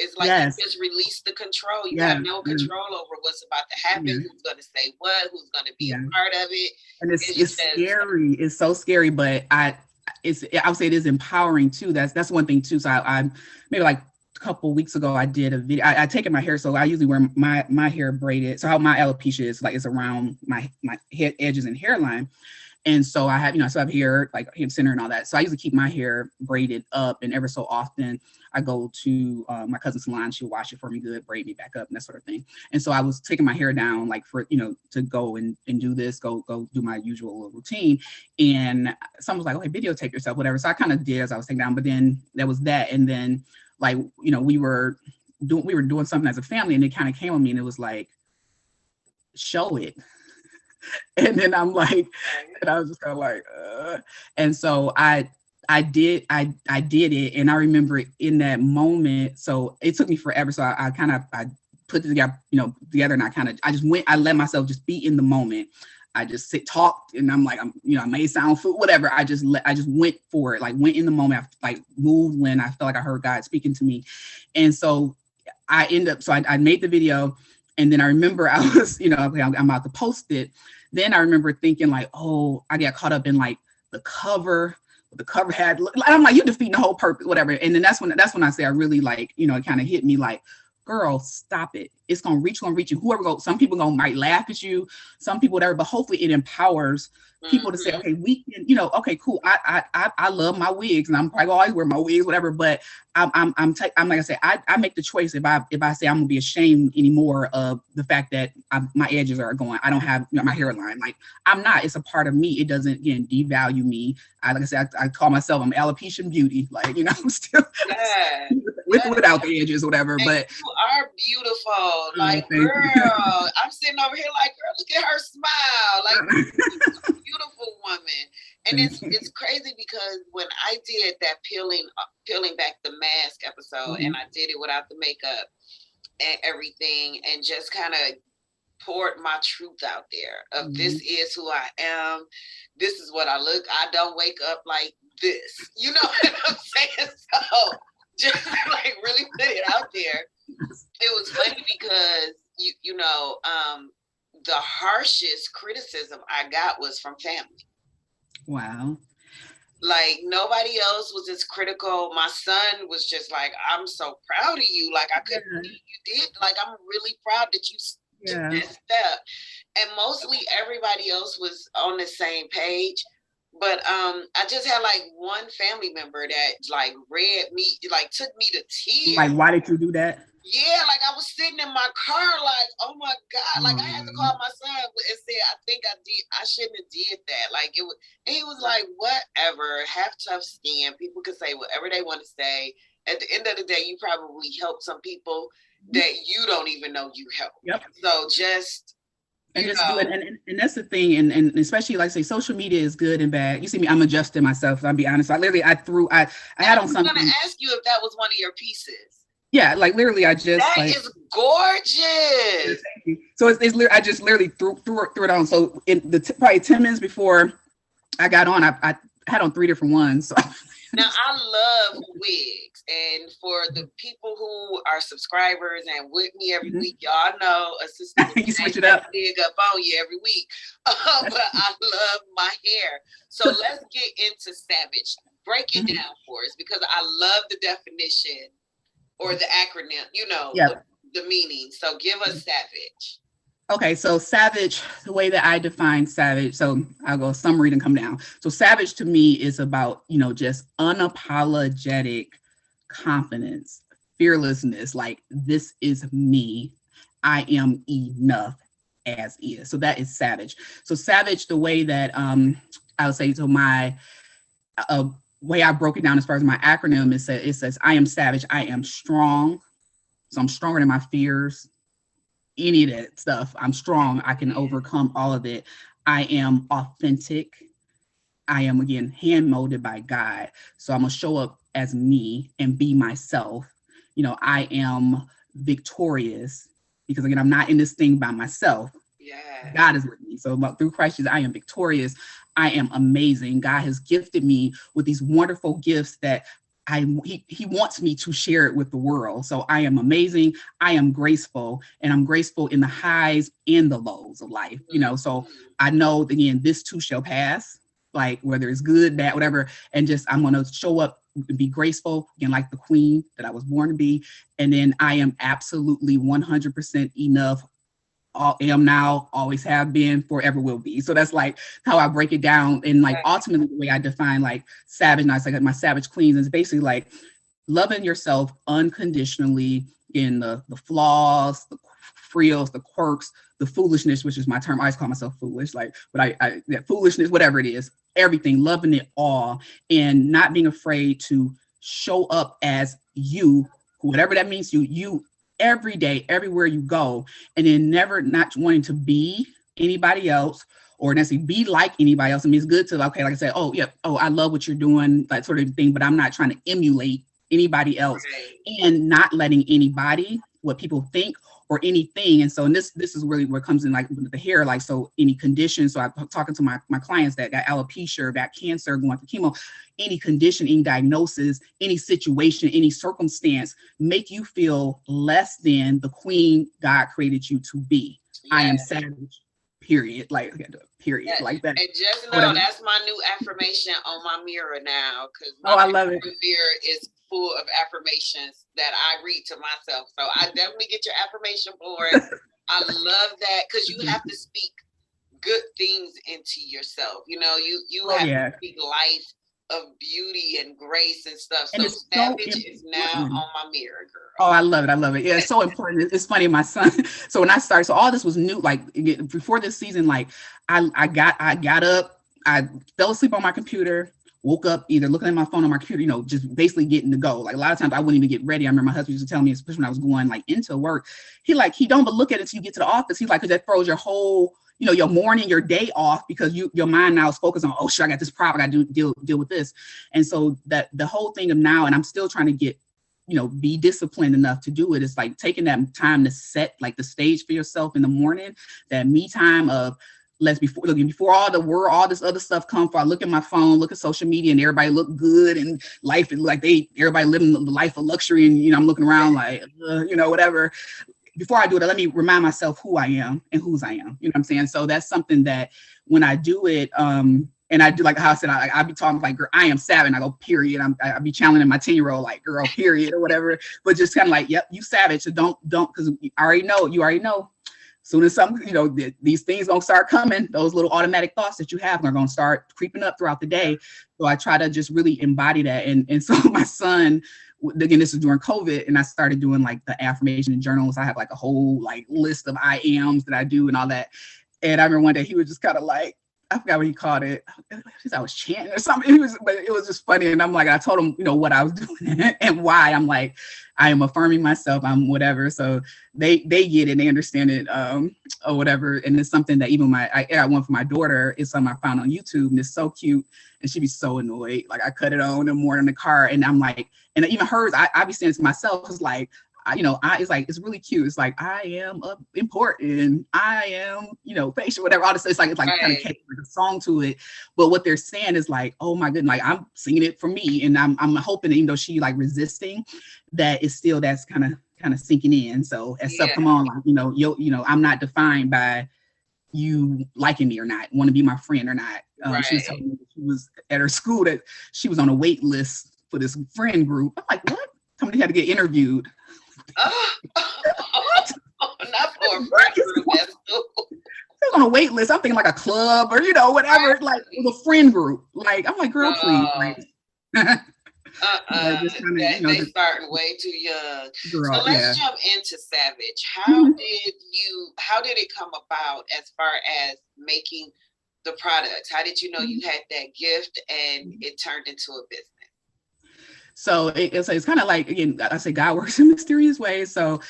It's like you just release the control. You have no control over what's about to happen, who's going to say what, who's going to be a part of it. And it's scary. It's so scary, but I would say it is empowering too. That's one thing too. So I maybe like a couple weeks ago, I did a video. I taken my hair, so I usually wear my hair braided. So how my alopecia is, like, it's around my head edges and hairline. And so I have, so I have hair, like hair center and all that. So I usually keep my hair braided up, and ever so often I go to my cousin's salon. She'll wash it for me good, braid me back up, and that sort of thing. And so I was taking my hair down, like, for, to go and do this, go do my usual routine. And someone was like, okay, videotape yourself, whatever. So I kind of did as I was taking down, but then there was that. And then, like, we were doing something as a family, and it kind of came on me, and it was like, show it. And then I'm like, and I was just kind of like, and so I did it, and I remember it in that moment. So it took me forever. So I put it together, and I let myself just be in the moment. I just talked, and I'm like, I made sound food, whatever. I just went for it, like went in the moment. I like moved when I felt like I heard God speaking to me. And so I made the video. And then I remember I was, okay, I'm about to post it. Then I remember thinking like, oh, I got caught up in like the cover had, I'm like, you defeating the whole purpose, whatever. And then that's when I say I really, like, it kind of hit me like, girl, stop it. It's gonna reach you. Whoever goes, some people might laugh at you, some people whatever, but hopefully it empowers people to say, okay, we can, okay, cool. I love my wigs, and I'm probably always wear my wigs, whatever. But I'm like I say, I make the choice if I say I'm gonna be ashamed anymore of the fact that my edges are going. I don't have my hairline. Like, I'm not. It's a part of me. It doesn't, again, devalue me. Like I said, I call myself, I'm alopecian beauty. Like, I'm still without the edges, whatever. And but you are beautiful. Like, girl, I'm sitting over here like, girl, look at her smile. Like, beautiful woman. And it's crazy because when I did that peeling back the mask episode, and I did it without the makeup and everything, and just kind of poured my truth out there of this is who I am, this is what I look. I don't wake up like this, you know what I'm saying? So just like really put it out there. It was funny because the harshest criticism I got was from family. Wow. Like, nobody else was as critical. My son was just like, I'm so proud of you. Like, I couldn't believe you did. Like, I'm really proud that you took that step. And mostly everybody else was on the same page. But I just had like one family member that like read me, like took me to tears. Like, why did you do that? Yeah, like I was sitting in my car like, oh my God. Like, I had to call my son and say, I think I shouldn't have did that. Like, it was, and he was like, whatever, have tough skin. People can say whatever they want to say. At the end of the day, you probably helped some people that you don't even know you helped. Yep. So just do it. And that's the thing. And especially, like, say, social media is good and bad. You see me, I'm adjusting myself. I'll be honest. I had on something. I was going to ask you if that was one of your pieces. Yeah, like literally, I just That like. is gorgeous. So I just literally threw it on. So in the probably 10 minutes before I got on, I had on 3 different ones. So Now I love wigs, and for the people who are subscribers and with me every week, y'all know a sister will you switch change it that up. wig up on you every week. But I love my hair. So let's get into Savage. Break it down for us because I love the definition or the acronym, Yeah. the meaning. So give us Savage. Okay, so savage, the way that I define savage, so I'll go summary and come down. So savage to me is about, just unapologetic confidence, fearlessness, like this is me. I am enough as is. So that is savage. So savage, the way that I would say, so my way I broke it down as far as my acronym is that it says, I am savage, I am strong. So I'm stronger than my fears, any of that stuff. I'm strong. I can overcome all of it. I am authentic. I am, again, hand molded by God. So I'm going to show up as me and be myself. I am victorious because, again, I'm not in this thing by myself. Yeah. God is with me. So through Christ Jesus, I am victorious. I am amazing. God has gifted me with these wonderful gifts that he wants me to share it with the world. So I am amazing. I am graceful, and I'm graceful in the highs and the lows of life. So I know, again, this too shall pass, like whether it's good, bad, whatever. And just, I'm going to show up and be graceful, again, like the queen that I was born to be. And then I am absolutely 100% enough. Am now, always have been, forever will be. So that's like how I break it down. And like ultimately the way I define like savage, and I say my savage queens is basically like loving yourself unconditionally in the flaws, the frills, the quirks, the foolishness, which is my term. I always call myself foolish, like, but that foolishness, whatever it is, everything, loving it all, and not being afraid to show up as you, whatever that means to you every day, everywhere you go, and then never not wanting to be anybody else or necessarily be like anybody else. I mean, it's good to, okay, like I said, oh, yeah, I love what you're doing, that sort of thing, but I'm not trying to emulate anybody else, and not letting anybody, what people think or anything. And so, and this is really where it comes in, like with the hair, like, so any condition. So I'm talking to my clients that got alopecia or got cancer, going through chemo, any condition, any diagnosis, any situation, any circumstance, make you feel less than the queen God created you to be. Yes. I am savage, period. Like, period. Yes. Like that. And just know that's my new affirmation on my mirror now, because I love it. Mirror is full of affirmations that I read to myself. So I definitely get your affirmation board. I love that, because you have to speak good things into yourself. You have to speak life of beauty and grace and stuff. And so savage is now on my mirror, girl. Oh, I love it. I love it. Yeah, it's so important. It's funny, my son. So when I started, so all this was new. Like before this season, like I got up, I fell asleep on my computer, woke up either looking at my phone on my computer, just basically getting to go. Like a lot of times I wouldn't even get ready. I remember my husband used to tell me, especially when I was going like into work, he don't but look at it until you get to the office. He's like, because that throws your whole, your morning, your day off, because your mind now is focused on, oh, sure, I got this problem, I got to deal with this. And so that the whole thing of now, and I'm still trying to get, be disciplined enough to do it. It's like taking that time to set like the stage for yourself in the morning, that me time of before all this other stuff come. For I look at my phone, look at social media, and everybody look good, and life is like everybody living the life of luxury, and I'm looking around like whatever. Before I do it, let me remind myself who I am and whose I am. You know what I'm saying? So that's something that when I do it, and I do, like how I said, I be talking like, girl, I am savage, and I go, period. I be challenging my 10-year-old, like, girl, period, or whatever. But just kind of like, yep, you savage. So don't, because you already know. Soon as these things gonna start coming, those little automatic thoughts that you have are gonna start creeping up throughout the day. So I try to just really embody that. And so my son, again, this is during COVID, and I started doing like the affirmation and journals. I have like a whole like list of I ams that I do and all that. And I remember one day he was just kind of like, I forgot what he called it. I was chanting or something. But it was just funny. And I'm like, I told him, what I was doing and why. I'm like, I am affirming myself, I'm whatever. So they get it, they understand it, or whatever. And it's something that even I got one for my daughter. It's something I found on YouTube, and it's so cute. And she'd be so annoyed. Like I cut it on in the morning in the car, and I'm like, and even hers, I be saying to myself, it's like, it's like, it's really cute. It's like, I am important. I am, facial, whatever. All this. It's like Right. kind of like a song to it. But what they're saying is like, oh my goodness, like I'm singing it for me, and I'm hoping that even though she like resisting, that it's still that's kind of sinking in. So as stuff come on, like I'm not defined by you liking me or not, want to be my friend or not. Right. She was telling me that she was at her school that she was on a wait list for this friend group. I'm like, what? Somebody had to get interviewed. Not for a friend group. That's cool. They're on a wait list. I'm thinking like a club or whatever. Right. Like it was a friend group. Like I'm like, girl, please. Like, they starting way too young. Girl, so let's jump into Savage. How did it come about as far as making the products? How did you know you had that gift and it turned into a business? So it's kind of like, again, I say God works in mysterious ways. So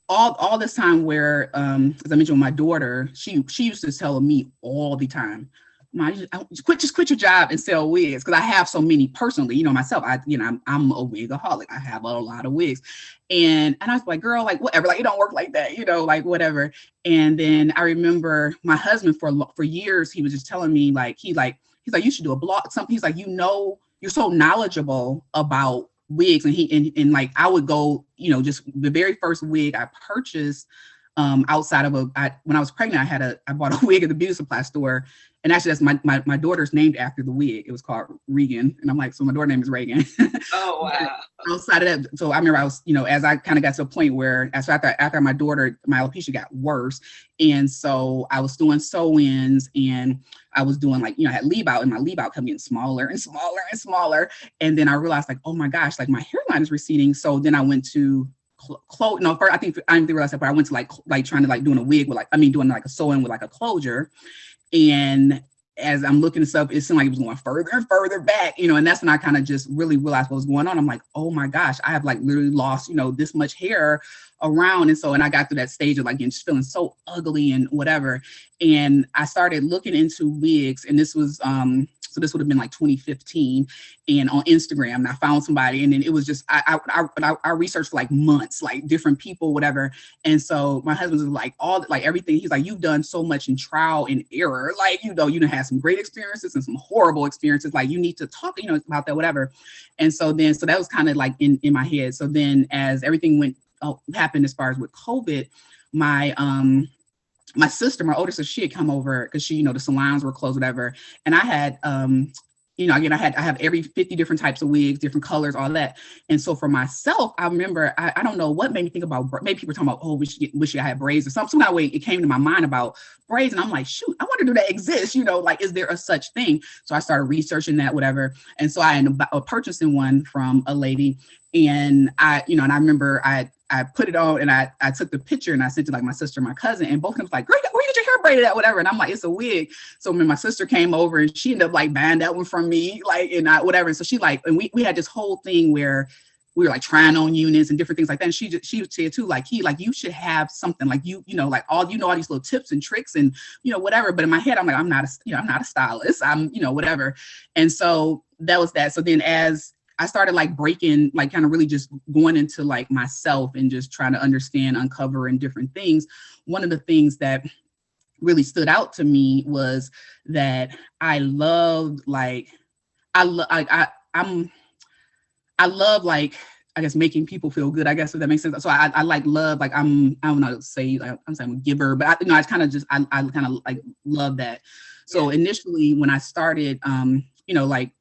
all this time where, as I mentioned with my daughter, she used to tell me all the time, just quit your job and sell wigs, because I have so many personally, myself. I'm a wigoholic. I have a lot of wigs, and I was like, girl, like whatever, like it don't work like that, like whatever. And then I remember my husband for years, he was just telling me like he's like you should do a blog, something. He's like, you're so knowledgeable about wigs, and like I would go, just the very first wig I purchased outside of when I was pregnant, I bought a wig at the beauty supply store. And actually, that's my daughter's named after the wig. It was called Regan. And I'm like, so my daughter's name is Reagan. Oh, wow. Outside of that, so I remember I was, as I kind of got to a point where, after my daughter, my alopecia got worse. And so I was doing sew-ins, and I was doing like, I had leave out, and my leave out kept getting smaller and smaller and smaller. And then I realized like, oh my gosh, like my hairline is receding. So then I went to first, I didn't realize that, but I went to like trying to like doing a wig with doing like a sew-in with like a closure. And as I'm looking this up, it seemed like it was going further and further back, and that's when I kind of just really realized what was going on. I'm like, oh my gosh, I have like literally lost, this much hair around. And I got through that stage of like just feeling so ugly and whatever. And I started looking into wigs, and this was, so this would have been like 2015, and on Instagram, and I found somebody, and then it was just, I researched for like months, like different people, whatever. And so my husband was like, everything, he's like, you've done so much in trial and error. Like, you had some great experiences and some horrible experiences. Like you need to talk, about that, whatever. And so that was kind of like in my head. So then as everything happened as far as with COVID, my sister, my older sister, she had come over because she, the salons were closed, whatever. And I had, again, I have every 50 different types of wigs, different colors, all that. And so for myself, I remember, I don't know what made me think about, maybe people were talking about, oh, wish I had braids or some kind of way it came to my mind about braids. And I'm like, shoot, I wonder, do that exist? Like, is there a such thing? So I started researching that, whatever. And so I ended up purchasing one from a lady. And I remember I put it on, and I took the picture, and I sent it to like my sister, my cousin, and both of them was like, great, where you get your hair braided at, whatever. And I'm like, it's a wig. So when my sister came over, and she ended up like buying that one from me, like, and whatever. And so she like, and we had this whole thing where we were like trying on units and different things like that. And she would say too, like, you should have something like, like all these little tips and tricks and, whatever. But in my head, I'm like, I'm not a stylist. I'm, whatever. And so that was that. So then as I started like breaking, like kind of really just going into like myself and just trying to understand, uncover and different things. One of the things that really stood out to me was that I loved like, I love like, I guess making people feel good, I guess, if that makes sense. So I like love, like I don't know, say, I'm saying I'm a giver, but I kind of just, I kind of like love that. So initially when I started, like,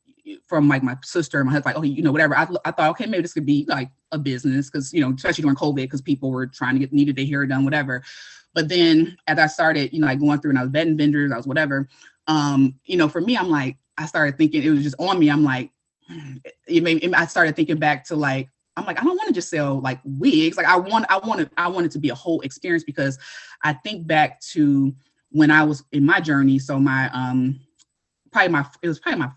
from like my sister and my husband, like, oh, whatever. I thought, okay, maybe this could be like a business because, especially during COVID, because people were trying to needed their hair done, whatever. But then as I started, like going through and I was vetting vendors, I was whatever, for me, I'm like, I started thinking it was just on me. I'm like, I started thinking back to like, I'm like, I don't want to just sell like wigs. Like I want it to be a whole experience, because I think back to when I was in my journey. So it was probably my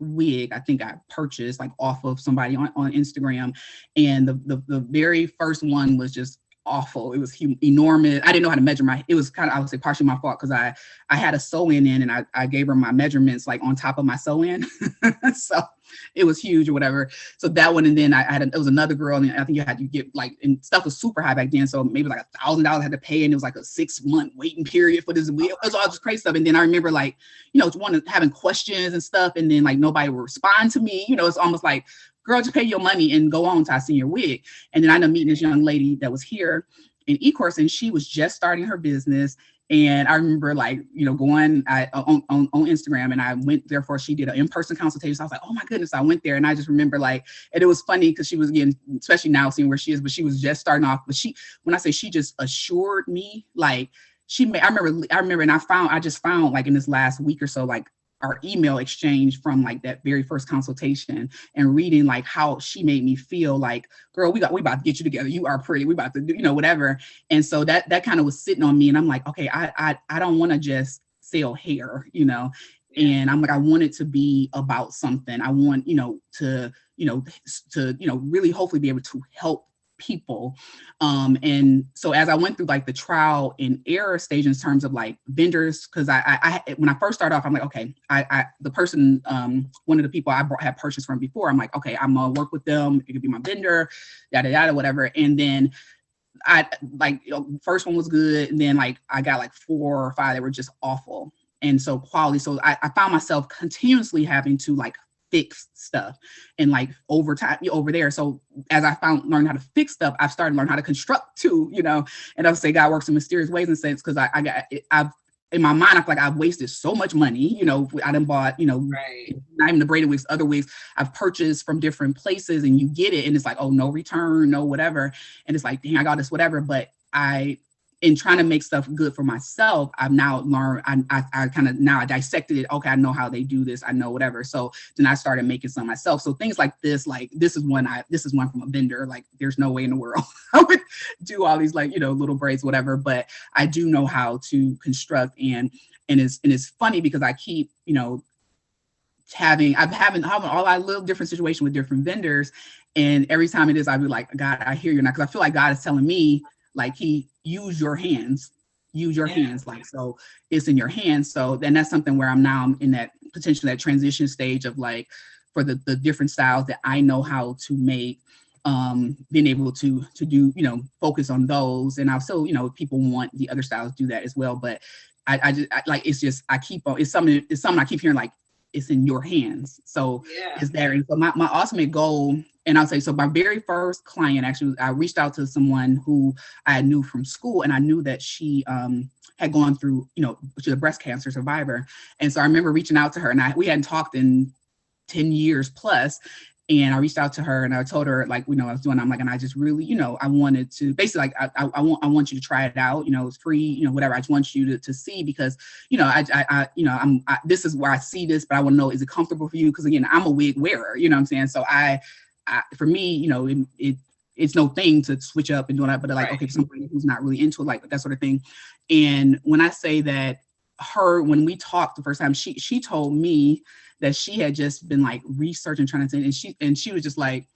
wig I think I purchased like off of somebody on Instagram. And the very first one was just awful. It was enormous. I didn't know how to measure it was kind of, I would say, partially my fault, because I had a sew-in in, and I gave her my measurements like on top of my sew-in. So it was huge or whatever. So that one, and then it was another girl, and I think you had to get like, and stuff was super high back then, so maybe like $1,000 I had to pay, and it was like a 6-month waiting period for this. It was all just crazy stuff. And then I remember like, having questions and stuff, and then like nobody would respond to me. It's almost like, girl, just pay your money and go on to I see your wig. And then I ended up meeting this young lady that was here in eCourse, and she was just starting her business. And I remember like, going on Instagram, and I went there she did an in-person consultation. So I was like, oh my goodness. I went there, and I just remember like, and it was funny because she was again, especially now seeing where she is, but she was just starting off. But when I say she just assured me, like I remember, and I just found like in this last week or so, like our email exchange from like that very first consultation, and reading like how she made me feel like, girl, we about to get you together. You are pretty. We about to do, whatever. And so that kind of was sitting on me, and I'm like, okay, I don't want to just sell hair, and I'm like, I want it to be about something. I want, to really hopefully be able to help people. And so as I went through like the trial and error stage in terms of like vendors, because I when I first started off, I'm like, okay, the person, one of the people I had purchased from before, I'm like, okay, I'm gonna work with them. It could be my vendor, yada yada, whatever. And then first one was good, and then like I got like 4 or 5 that were just awful. And so quality. So I found myself continuously having to like fix stuff, and like over time over there. So as I learned how to fix stuff, I've started to learn how to construct too, and I would say God works in mysterious ways in a sense, because I've in my mind, I feel like I've wasted so much money. I done bought, right, not even the braided wigs, other wigs I've purchased from different places, and you get it, and it's like, oh, no return, no whatever. And it's like, dang, I got this, whatever. But in trying to make stuff good for myself, I've now learned, I kind of now I dissected it. Okay, I know how they do this. I know whatever. So then I started making some myself. So things like this is one from a vendor. Like there's no way in the world I would do all these like, little braids, whatever. But I do know how to construct, and it's funny because I keep, having all our little different situations with different vendors. And every time it is, I'd be like, God, I hear you now. Cause I feel like God is telling me, like, use your hands, like, so it's in your hands. So then that's something where I'm now in that potentially that transition stage of like, for the different styles that I know how to make, being able to do, focus on those. And I'll still, people want the other styles do that as well. But it's something I keep hearing, like, it's in your hands. So it's there. And so my ultimate goal, and I'll say, so my very first client, actually, I reached out to someone who I knew from school, and I knew that she had gone through, she's a breast cancer survivor. And so I remember reaching out to her, and we hadn't talked in 10 years plus. And I reached out to her, and I told her, like, I was doing, I'm like, and I just really, I wanted to basically, like, I want you to try it out, it's free, whatever. I just want you to see, because, this is where I see this, but I want to know, is it comfortable for you? Because again, I'm a wig wearer, what I'm saying? So for me, it's no thing to switch up and do that, but like, okay, for somebody who's not really into it, like that sort of thing. And when I say that, when we talked the first time, she told me that she had just been like researching, trying to, and she was just like,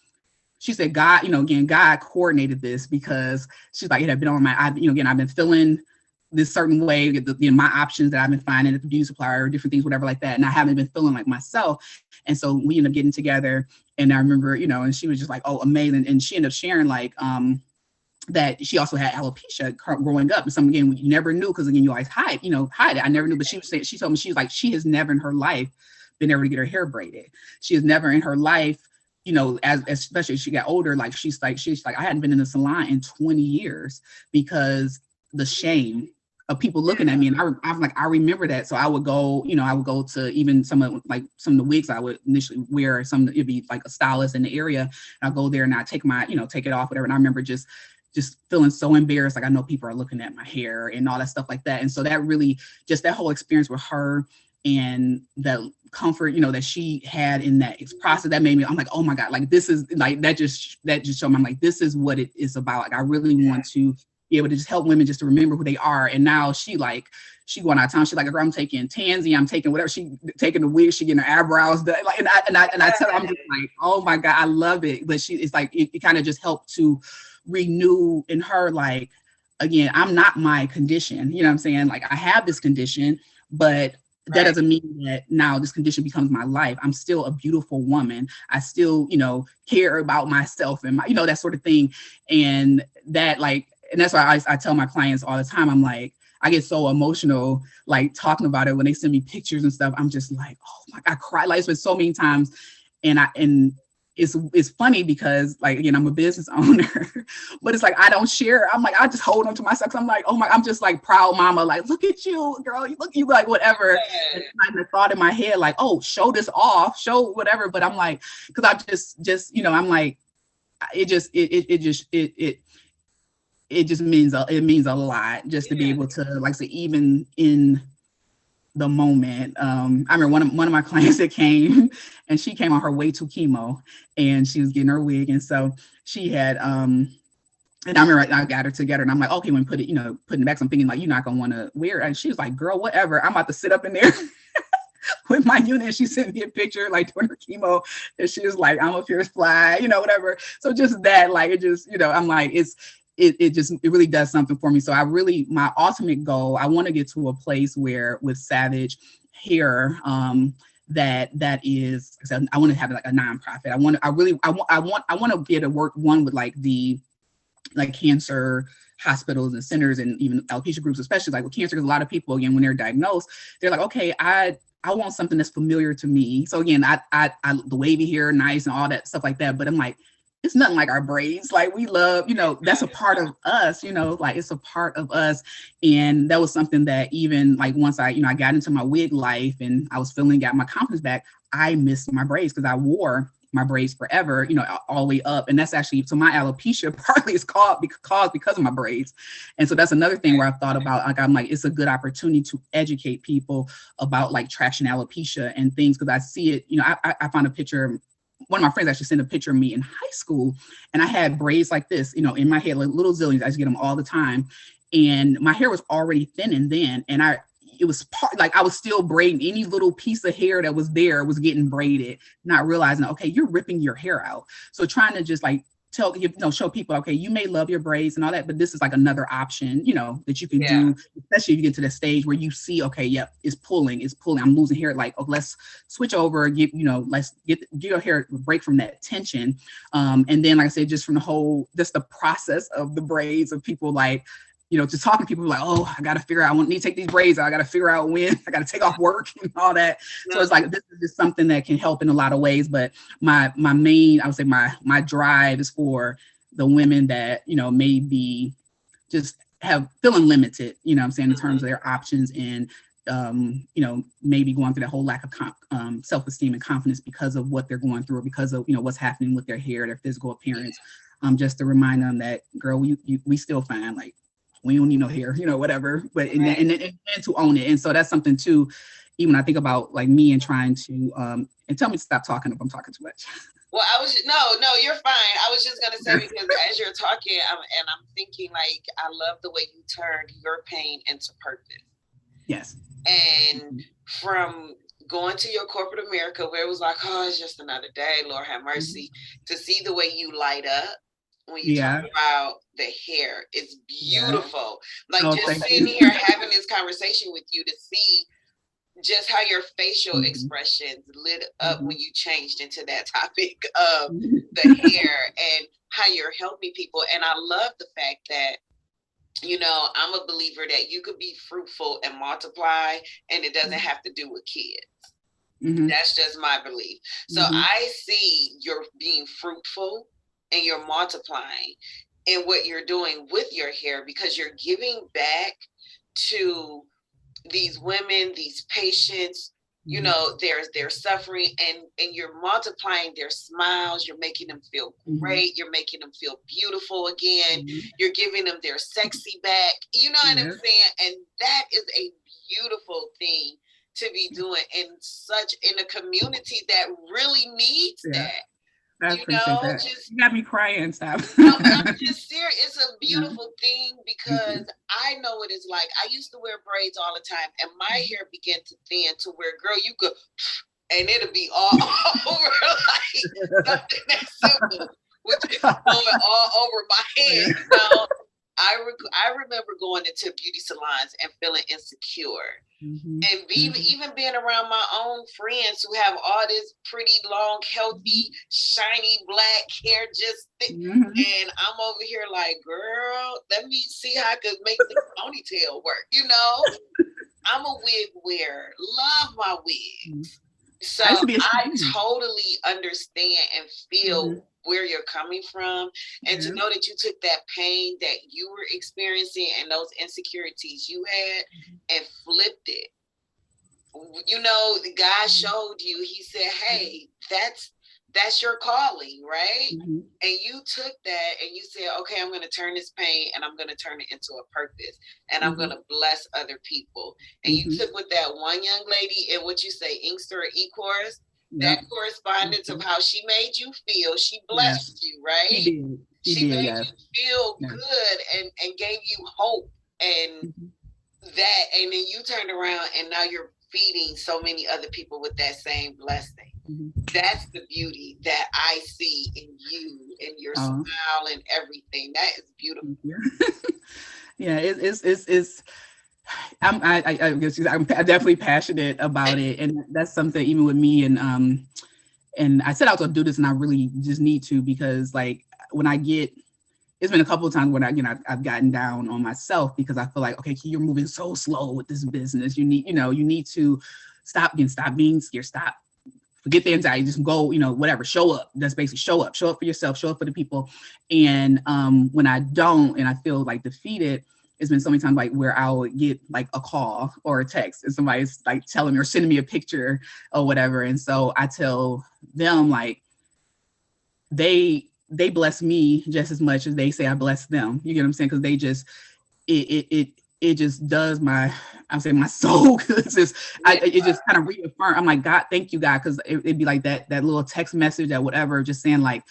she said, God, again, God coordinated this, because she's like, it had been on I've been feeling this certain way, my options that I've been finding at the beauty supplier or different things, whatever like that. And I haven't been feeling like myself. And so we ended up getting together, and I remember, and she was just like, oh, amazing. And she ended up sharing like, that she also had alopecia growing up. And some, again, we never knew, because again, you always hide it. I never knew, but she told me, she was like, she has never in her life been able to get her hair braided. She has never in her life, especially as she got older, like she's like, I hadn't been in the salon in 20 years because the shame of people looking at me. And I was like, I remember that. So I would go to even some of the wigs I would initially wear, it'd be like a stylist in the area. And I'll go there and I take take it off, whatever. And I remember just feeling so embarrassed. Like, I know people are looking at my hair and all that stuff like that. And so that really, just that whole experience with her, and the comfort, that she had in that process, that made me, I'm like, oh my God, like, this is like, that just showed me, I'm like, this is what it is about. Like, I really want to, be able to just help women just to remember who they are. And now she going out of town. She's like, girl, I'm taking Tansy, I'm taking whatever, she taking the wig, she getting her eyebrows done. Like, and I tell her, I'm just like, oh my God, I love it. But it's like, it kind of just helped to renew in her, like, again, I'm not my condition. You know what I'm saying? Like, I have this condition, but that doesn't mean that now this condition becomes my life. I'm still a beautiful woman. I still, care about myself and my, that sort of thing. And that, like, and that's why I tell my clients all the time, I'm like, I get so emotional, like, talking about it when they send me pictures and stuff. I'm just like, oh my God, I cry. Like, it's been so many times. And it's funny because, like, again, I'm a business owner, but it's like, I don't share. I'm like, I just hold on to myself. 'Cause I'm like, oh my, I'm just like proud mama. Like, look at you, girl. You like whatever. And kind of thought in my head, like, oh, show this off, show whatever. But I'm like, cause I just, I'm like, it just means a lot just to be able to, like I say, even in the moment. I remember one of my clients that came, and she came on her way to chemo, and she was getting her wig, and so she had and I remember I got her together, and I'm like, okay, when putting it back, so I'm thinking like, you're not gonna want to wear it, and she was like, girl, whatever, I'm about to sit up in there with my unit. And she sent me a picture like during her chemo, and she was like, I'm a fierce fly, whatever. So just that, like, it just, I'm like, it really does something for me. So my ultimate goal, I want to get to a place where with Savage Hair, that is, I want to have like a nonprofit. I want to be able to work with like the cancer hospitals and centers and even alopecia groups, especially like with cancer, because a lot of people, again, when they're diagnosed, they're like, okay, I want something that's familiar to me. So again, I the wavy hair, nice and all that stuff like that. But I'm like, it's nothing like our braids. Like, we love, that's a part of us, like, it's a part of us. And that was something that even like once I got into my wig life and I was got my confidence back, I missed my braids because I wore my braids forever, all the way up. And that's actually, so my alopecia partly is caused because of my braids. And so that's another thing where I thought about, like, I'm like, it's a good opportunity to educate people about like traction alopecia and things. Cause I see it, I found a picture, one of my friends actually sent a picture of me in high school, and I had braids like this, in my head, like little zillions. I used to get them all the time. And my hair was already thinning then. And it was like, I was still braiding any little piece of hair that was there was getting braided, not realizing, okay, you're ripping your hair out. So trying to just like show people, okay, you may love your braids and all that, but this is like another option, that you can do, especially if you get to the stage where you see, okay, yep, it's pulling, I'm losing hair. Like, oh, let's switch over, let's get your hair break from that tension. And then, like I said, just from just the process of the braids of people, like, just talking to people like, oh, I got to figure out, I need to take these braids out. I got to figure out when I got to take off work and all that. So it's like, this is just something that can help in a lot of ways. But my main, I would say my drive is for the women that, maybe just feeling limited, I'm saying, in terms of their options and, maybe going through that whole lack of self-esteem and confidence because of what they're going through or because of, what's happening with their hair, their physical appearance. Just to remind them that, girl, we still fine. Like, we don't need no hair, whatever, but and to own it. And so that's something too, even I think about like me and trying to, and tell me to stop talking if I'm talking too much. Well, no, you're fine. I was just going to say, because as you're talking, I'm thinking like, I love the way you turned your pain into purpose. Yes. And from going to your corporate America where it was like, oh, it's just another day, Lord have mercy, to see the way you light up when you talk about the hair, it's beautiful. Like, just sitting here having this conversation with you to see just how your facial expressions lit up when you changed into that topic of the hair and how you're helping people. And I love the fact that, I'm a believer that you could be fruitful and multiply, and it doesn't have to do with kids. That's just my belief. So I see you're being fruitful and you're multiplying in what you're doing with your hair, because you're giving back to these women, these patients, they're suffering, and you're multiplying their smiles. You're making them feel great. You're making them feel beautiful again. You're giving them their sexy back. You know what I'm saying? And that is a beautiful thing to be doing in a community that really needs that. I you appreciate know, that. just You got me crying. Stop. no, but I'm just serious. It's a Yeah. beautiful thing Thank because you. I know what it's like. I used to wear braids all the time, and my hair began to thin to where, girl, you could, and it'll be all over like something that simple, which is going all over my head. You know, I remember going into beauty salons and feeling insecure. And even being around my own friends who have all this pretty long, healthy, shiny black hair, just and I'm over here like, girl, let me see how I could make the ponytail work. You know, I'm a wig wearer, love my wigs. So I totally understand and feel where you're coming from, and to know that you took that pain that you were experiencing and those insecurities you had and flipped it. You know, God showed you, he said, hey, that's your calling, right? And you took that and you said, okay, I'm going to turn this pain and I'm going to turn it into a purpose, and I'm going to bless other people. And you took with that one young lady and what you say, Inkster or E-Course, that corresponded to how she made you feel. She blessed you, right? She made you feel good and gave you hope and that, and then you turned around and now you're feeding so many other people with that same blessing. That's the beauty that I see in you and your smile and everything. That is beautiful. Yeah, it's I guess I'm definitely passionate about it, and that's something even with me, and I said I was gonna do this, and I really just need to, because like when I get, it's been a couple of times when I've gotten down on myself because I feel like, okay, you're moving so slow with this business. You need to stop being scared. Stop, forget the anxiety, just go, whatever, show up. That's basically show up for yourself, show up for the people. And when I don't, and I feel like defeated, it's been so many times like where I would get like a call or a text and somebody's like telling me or sending me a picture or whatever. And so I tell them like, they bless me just as much as they say I bless them. You get what I'm saying? Because they just, it just does my soul. It just kind of reaffirm. I'm like, God, thank you, God. Because it'd be like that little text message or whatever, just saying like,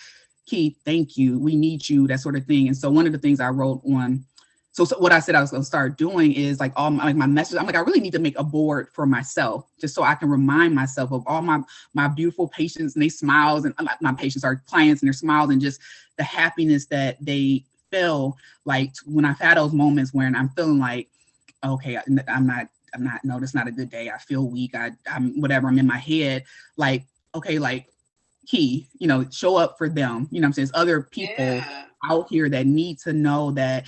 Key, thank you. We need you, that sort of thing. And so one of the things I wrote on, so what I said I was going to start doing is like all my messages. I'm like, I really need to make a board for myself, just so I can remind myself of all my beautiful patients and they smiles, and my patients are clients and their smiles, and just the happiness that they feel like when I've had those moments when I'm feeling like, okay, I'm not, no, that's not a good day. I feel weak. I'm whatever. I'm in my head. Like, okay, like Key, show up for them. You know what I'm saying? There's other people out here that need to know that,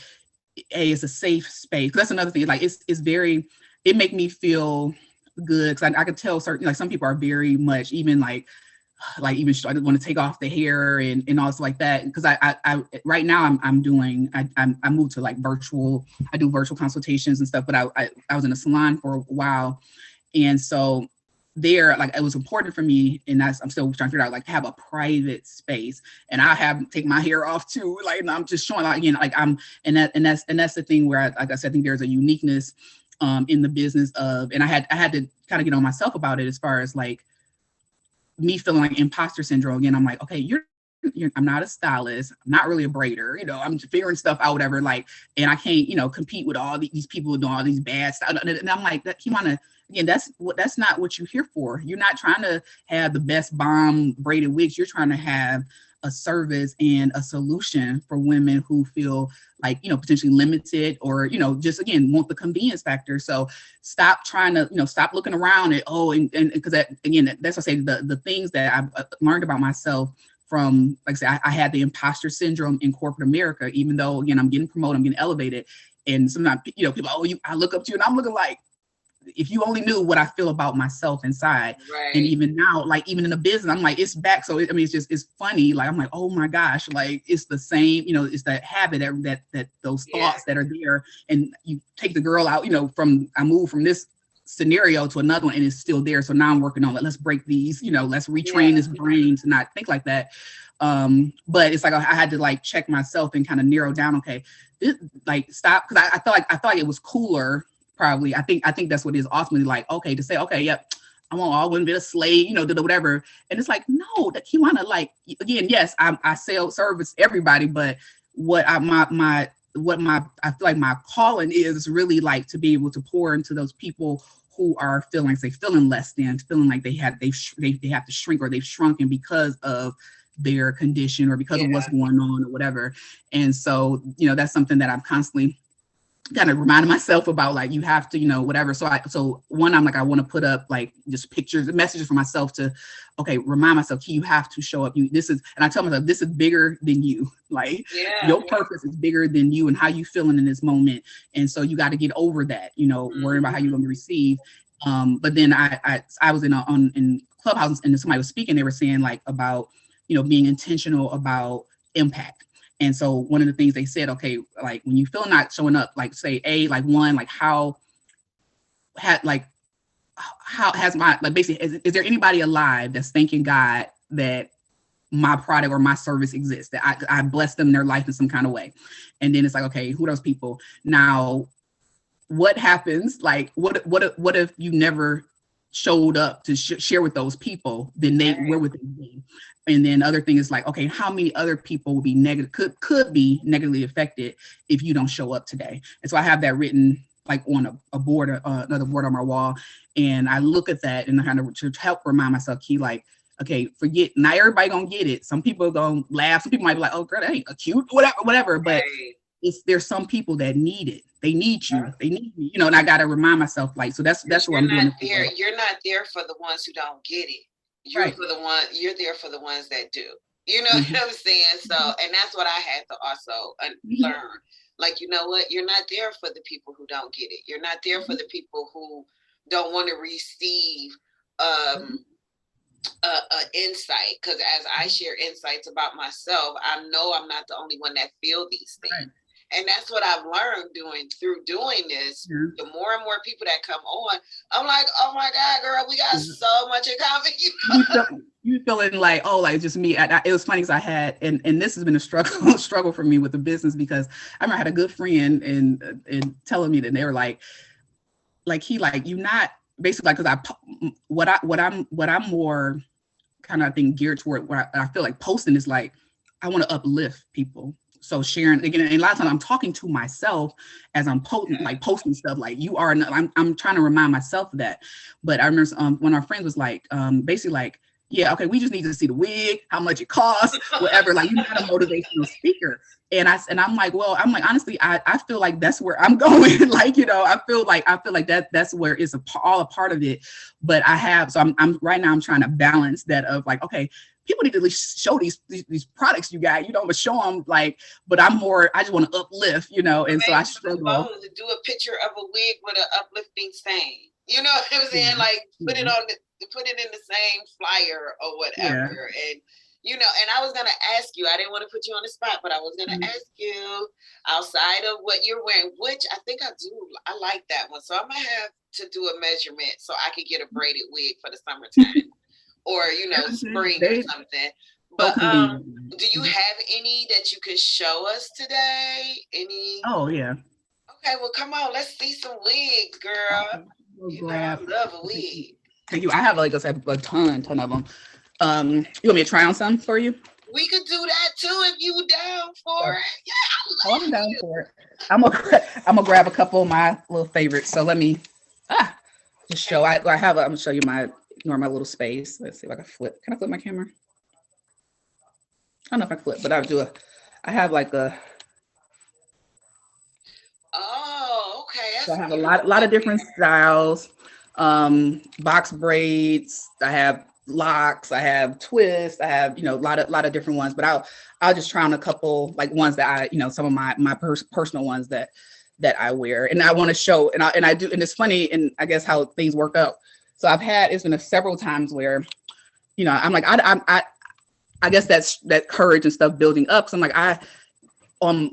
hey, it's a safe space. That's another thing. Like it's very, it make me feel good, because I could tell certain, like some people are very much even like even I want to take off the hair and all stuff like that. Because I right now I moved to like virtual. I do virtual consultations and stuff. But I was in a salon for a while, and so there, like, it was important for me, and I'm still trying to figure out, like, have a private space, and I take my hair off too, like, and I'm just showing, like, again, like that's the thing where like I said, I think there's a uniqueness in the business of, and I had to kind of get on myself about it, as far as like me feeling like imposter syndrome. Again, I'm like, okay, I'm not a stylist, I'm not really a braider, I'm figuring stuff out, whatever, like, and I can't, compete with all these people doing all these bad stuff. And I'm like, that KeJuanna, again, that's not what you're here for. You're not trying to have the best bomb braided wigs. You're trying to have a service and a solution for women who feel like, potentially limited, or, just, again, want the convenience factor. So stop trying to, stop looking around at, and because that, again, that's what I say, the things that I've learned about myself from, like I said, I had the imposter syndrome in corporate America, even though, again, I'm getting promoted, I'm getting elevated. And sometimes, people, I look up to you, and I'm looking like, if you only knew what I feel about myself inside. Right. And even now, like, even in the business, I'm like, it's back. So, it's funny. Like, I'm like, oh my gosh, like, it's the same, it's that habit, that those thoughts that are there. And you take the girl out, I moved from this scenario to another one, and it's still there. So now I'm working on it. Let's break these, let's retrain this brain to not think like that. But it's like I had to like check myself and kind of narrow down, okay, like stop, because I felt like it was cooler, probably. I think that's what it is ultimately, like, okay, to say, okay, yep, I wouldn't be a slave, whatever. And it's like, no, that KeJuanna, like, again, yes, I sell service everybody, but what I feel like my calling is really like to be able to pour into those people who are feeling less than, feeling like they have to shrink, or they've shrunken because of their condition, or because of what's going on, or whatever. And so, that's something that I'm constantly kind of reminding myself about, like, you have to, whatever. So one, I'm like, I want to put up like just pictures, messages for myself to, okay, remind myself, you have to show up. And I tell myself, this is bigger than you. Like, your purpose is bigger than you and how you feeling in this moment. And so you got to get over that, worrying about how you're going to receive. But then I was in Clubhouse, and somebody was speaking, they were saying like about, being intentional about impact. And so one of the things they said, okay, like when you feel not showing up, like say how has my, like, basically, is there anybody alive that's thanking God that my product or my service exists, that I bless them in their life in some kind of way? And then it's like, okay, who are those people? Now, what happens? Like, what if you never showed up to share with those people? Then where would they be? And then other thing is like, okay, how many other people will be could be negatively affected if you don't show up today? And so I have that written like on a board, another board on my wall. And I look at that and kind of to help remind myself, like, okay, forget, not everybody gonna get it. Some people are gonna laugh. Some people might be like, oh girl, that ain't cute, whatever. But there's some people that need it. They need you. They need me, and I gotta remind myself, like, so that's what I'm doing. You're not there for the ones who don't get it. You're there for the ones that do. You know what I'm saying? So, and that's what I had to also learn. Like, you know what? You're not there for the people who don't get it. You're not there for the people who don't want to receive insight. Because as I share insights about myself, I know I'm not the only one that feel these things. Right. And that's what I've learned through doing this. The more and more people that come on, I'm like, oh my God, girl, we got so much in common. You feeling like, oh, like just me. It was funny because I had, and this has been a struggle for me with the business, because I remember I had a good friend and telling me that they were like you not basically, like, because what I'm more kind of, I think, geared toward, where I feel like posting is like, I want to uplift people. So sharing, again, and a lot of times I'm talking to myself as I'm posting stuff, like, you are, I'm trying to remind myself of that. But I remember when our friends was like, basically like, yeah, okay, we just need to see the wig, how much it costs, whatever, like, you're not a motivational speaker. And I'm like, honestly, I feel like that's where I'm going. Like, I feel like that's where it's all a part of it. But I'm right now, I'm trying to balance that of like, okay, people need to at least show these products you got, but show them, like, but I just want to uplift, and so I struggle to do a picture of a wig with an uplifting saying, you know what I'm saying? Like, put it in the same flyer or whatever. And, and I was going to ask you, I didn't want to put you on the spot, but I was going to ask you, outside of what you're wearing, which I think I like that one. So I'm going to have to do a measurement so I could get a braided wig for the summertime. Or, spring or something. But do you have any that you could show us today? Any? Oh, yeah. Okay, well, come on. Let's see some wigs, girl. I love a wig. Thank you. I have like a ton of them. You want me to try on some for you? We could do that too if you down for it. Yeah, I'm down for it. I'm gonna grab a couple of my little favorites. So let me just show. I'm gonna show you my little space. Let's see if I can flip. Can I flip my camera? I don't know if I can flip, but I have like a. Oh, okay. So I have a lot of different styles. Box braids. I have locks. I have twists. I have a lot of different ones. But I'll just try on a couple, like, ones that I some of my personal ones that I wear, and I want to show. And I do. And it's funny, and I guess how things work out. So it's been several times where, I'm like, I guess that's that courage and stuff building up. So I'm like, online,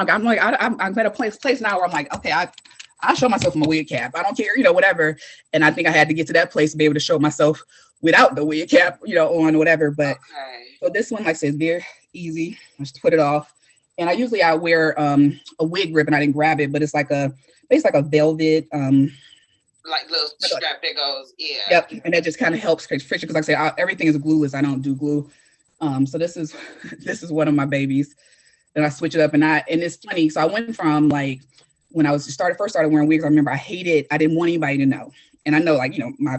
I'm like, I'm at a place now where I'm like, okay, I show myself in my wig cap. I don't care, whatever. And I think I had to get to that place to be able to show myself without the wig cap, on whatever. But so this one, like I said, is very easy. I just put it off. And I wear a wig ribbon. I didn't grab it, but it's like basically like a velvet, Like little strap that goes, yeah. Yep, and that just kind of helps create friction, because like I say, everything is glueless. I don't do glue. So this is one of my babies. Then I switch it up, and it's funny. So I went from like when I first started wearing wigs. I remember I didn't want anybody to know, and I know, like, my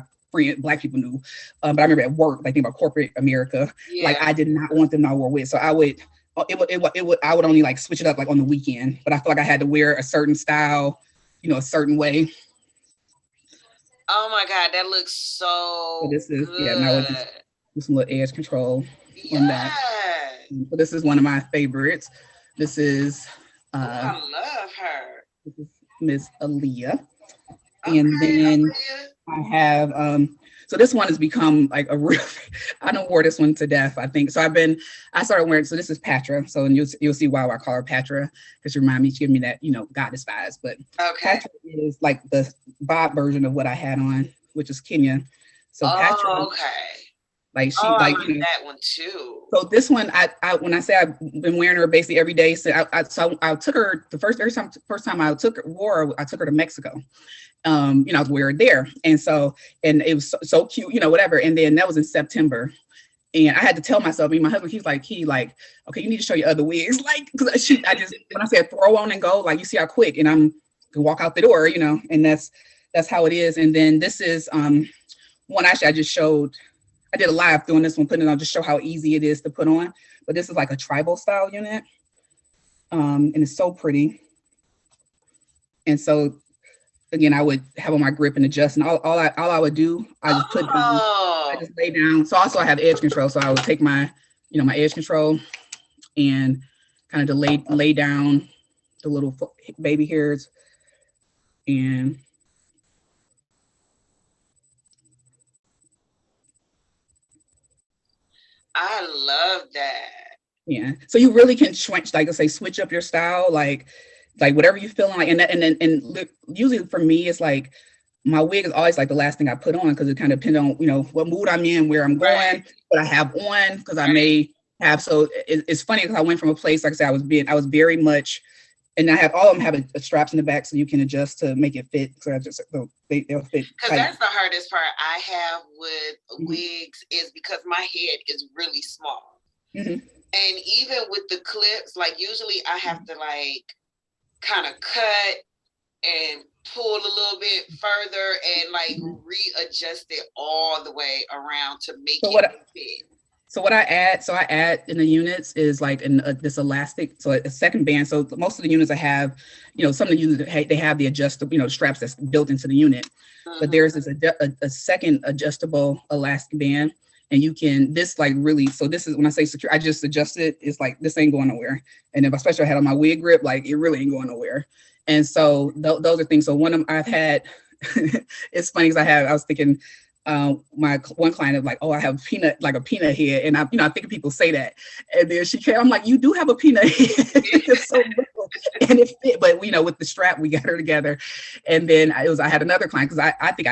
Black people knew, but I remember at work, like, think about corporate America, like I did not want them to wear wigs. So I would only like switch it up like on the weekend, but I feel like I had to wear a certain style, a certain way. Oh my God, that looks so this is good. Now with some little edge control on that. So this is one of my favorites. This is I love her. This is Miss Aaliyah. And then I have so this one has become like a real, I don't wear this one to death, I think. So I started wearing, so this is Patra. So you'll see why I call her Patra, because she give me that, goddess vibes. But Patra is like the Bob version of what I had on, which is Kenya. So Patra, like she like that one too. So this one, I when I say I've been wearing her basically every day. So I took her the first time I took her to Mexico. I was wearing there, and it was so cute, whatever. And then that was in September, and I had to tell myself, my husband, he's like, okay, you need to show your other wigs, like, because when I said throw on and go, like, you see how quick, and I'm gonna walk out the door, and that's how it is. And then this is one actually I just showed. I did a live doing this one, putting it on, just show how easy it is to put on. But this is like a tribal style unit, and it's so pretty. And so again, I would have on my grip and adjust, and all I would do, I just put down, I just lay down. So also I have edge control, so I would take my my edge control and kind of lay down the little baby hairs, and I love that. Yeah, so you really can switch up your style, like whatever you feeling like. And usually for me, it's like my wig is always like the last thing I put on, because it kind of depends on what mood I'm in, where I'm going, what I have on, because I may have. So it's funny, because I went from a place, like I said, I was very much, and I have all of them have a straps in the back, so you can adjust to make it fit. So they'll fit. Because that's the hardest part I have with wigs, is because my head is really small. And even with the clips, like usually I have to like kind of cut and pull a little bit further and like readjust it all the way around to make it fit. So what I add in the units is like this elastic, so a second band. So most of the units I have, some of the units, they have the adjustable, straps that's built into the unit. But there's a second adjustable elastic band, and you can, this like really, so this is when I say secure, I just adjust it. It's like, this ain't going nowhere. And if especially I had on my wig grip, like it really ain't going nowhere. And so those are things. So one of them I've had, it's funny because I was thinking, my one client is like, oh, I have a peanut head, and I think people say that, and then she came, I'm like, you do have a peanut head. It's so little, and it fit, but with the strap we got her together. And then I had another client, because I think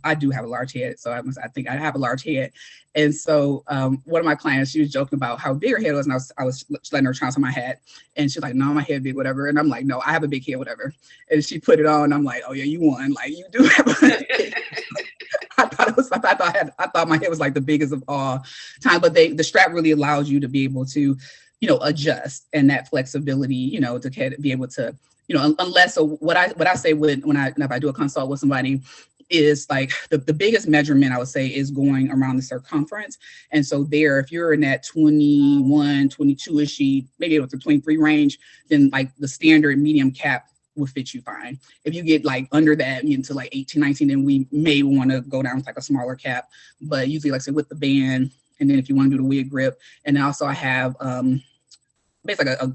I do have a large head, so I think I have a large head. And so one of my clients, she was joking about how big her head was, and I was letting her try on my head, and she's like, no, my head big, whatever. And I'm like, no, I have a big head, whatever. And she put it on, I'm like, oh yeah, you won, like you do have a head. I thought my head was like the biggest of all time, but the strap really allows you to be able to, adjust, and that flexibility, to be able to, unless, so what I say if I do a consult with somebody is like the biggest measurement I would say is going around the circumference. And so if you're in that 21, 22-ish, maybe up to 23 range, then like the standard medium cap will fit you fine. If you get like under that into like 18, 19, then we may want to go down with like a smaller cap. But usually, like I said, with the band, and then if you want to do the wig grip, and then also I have basically a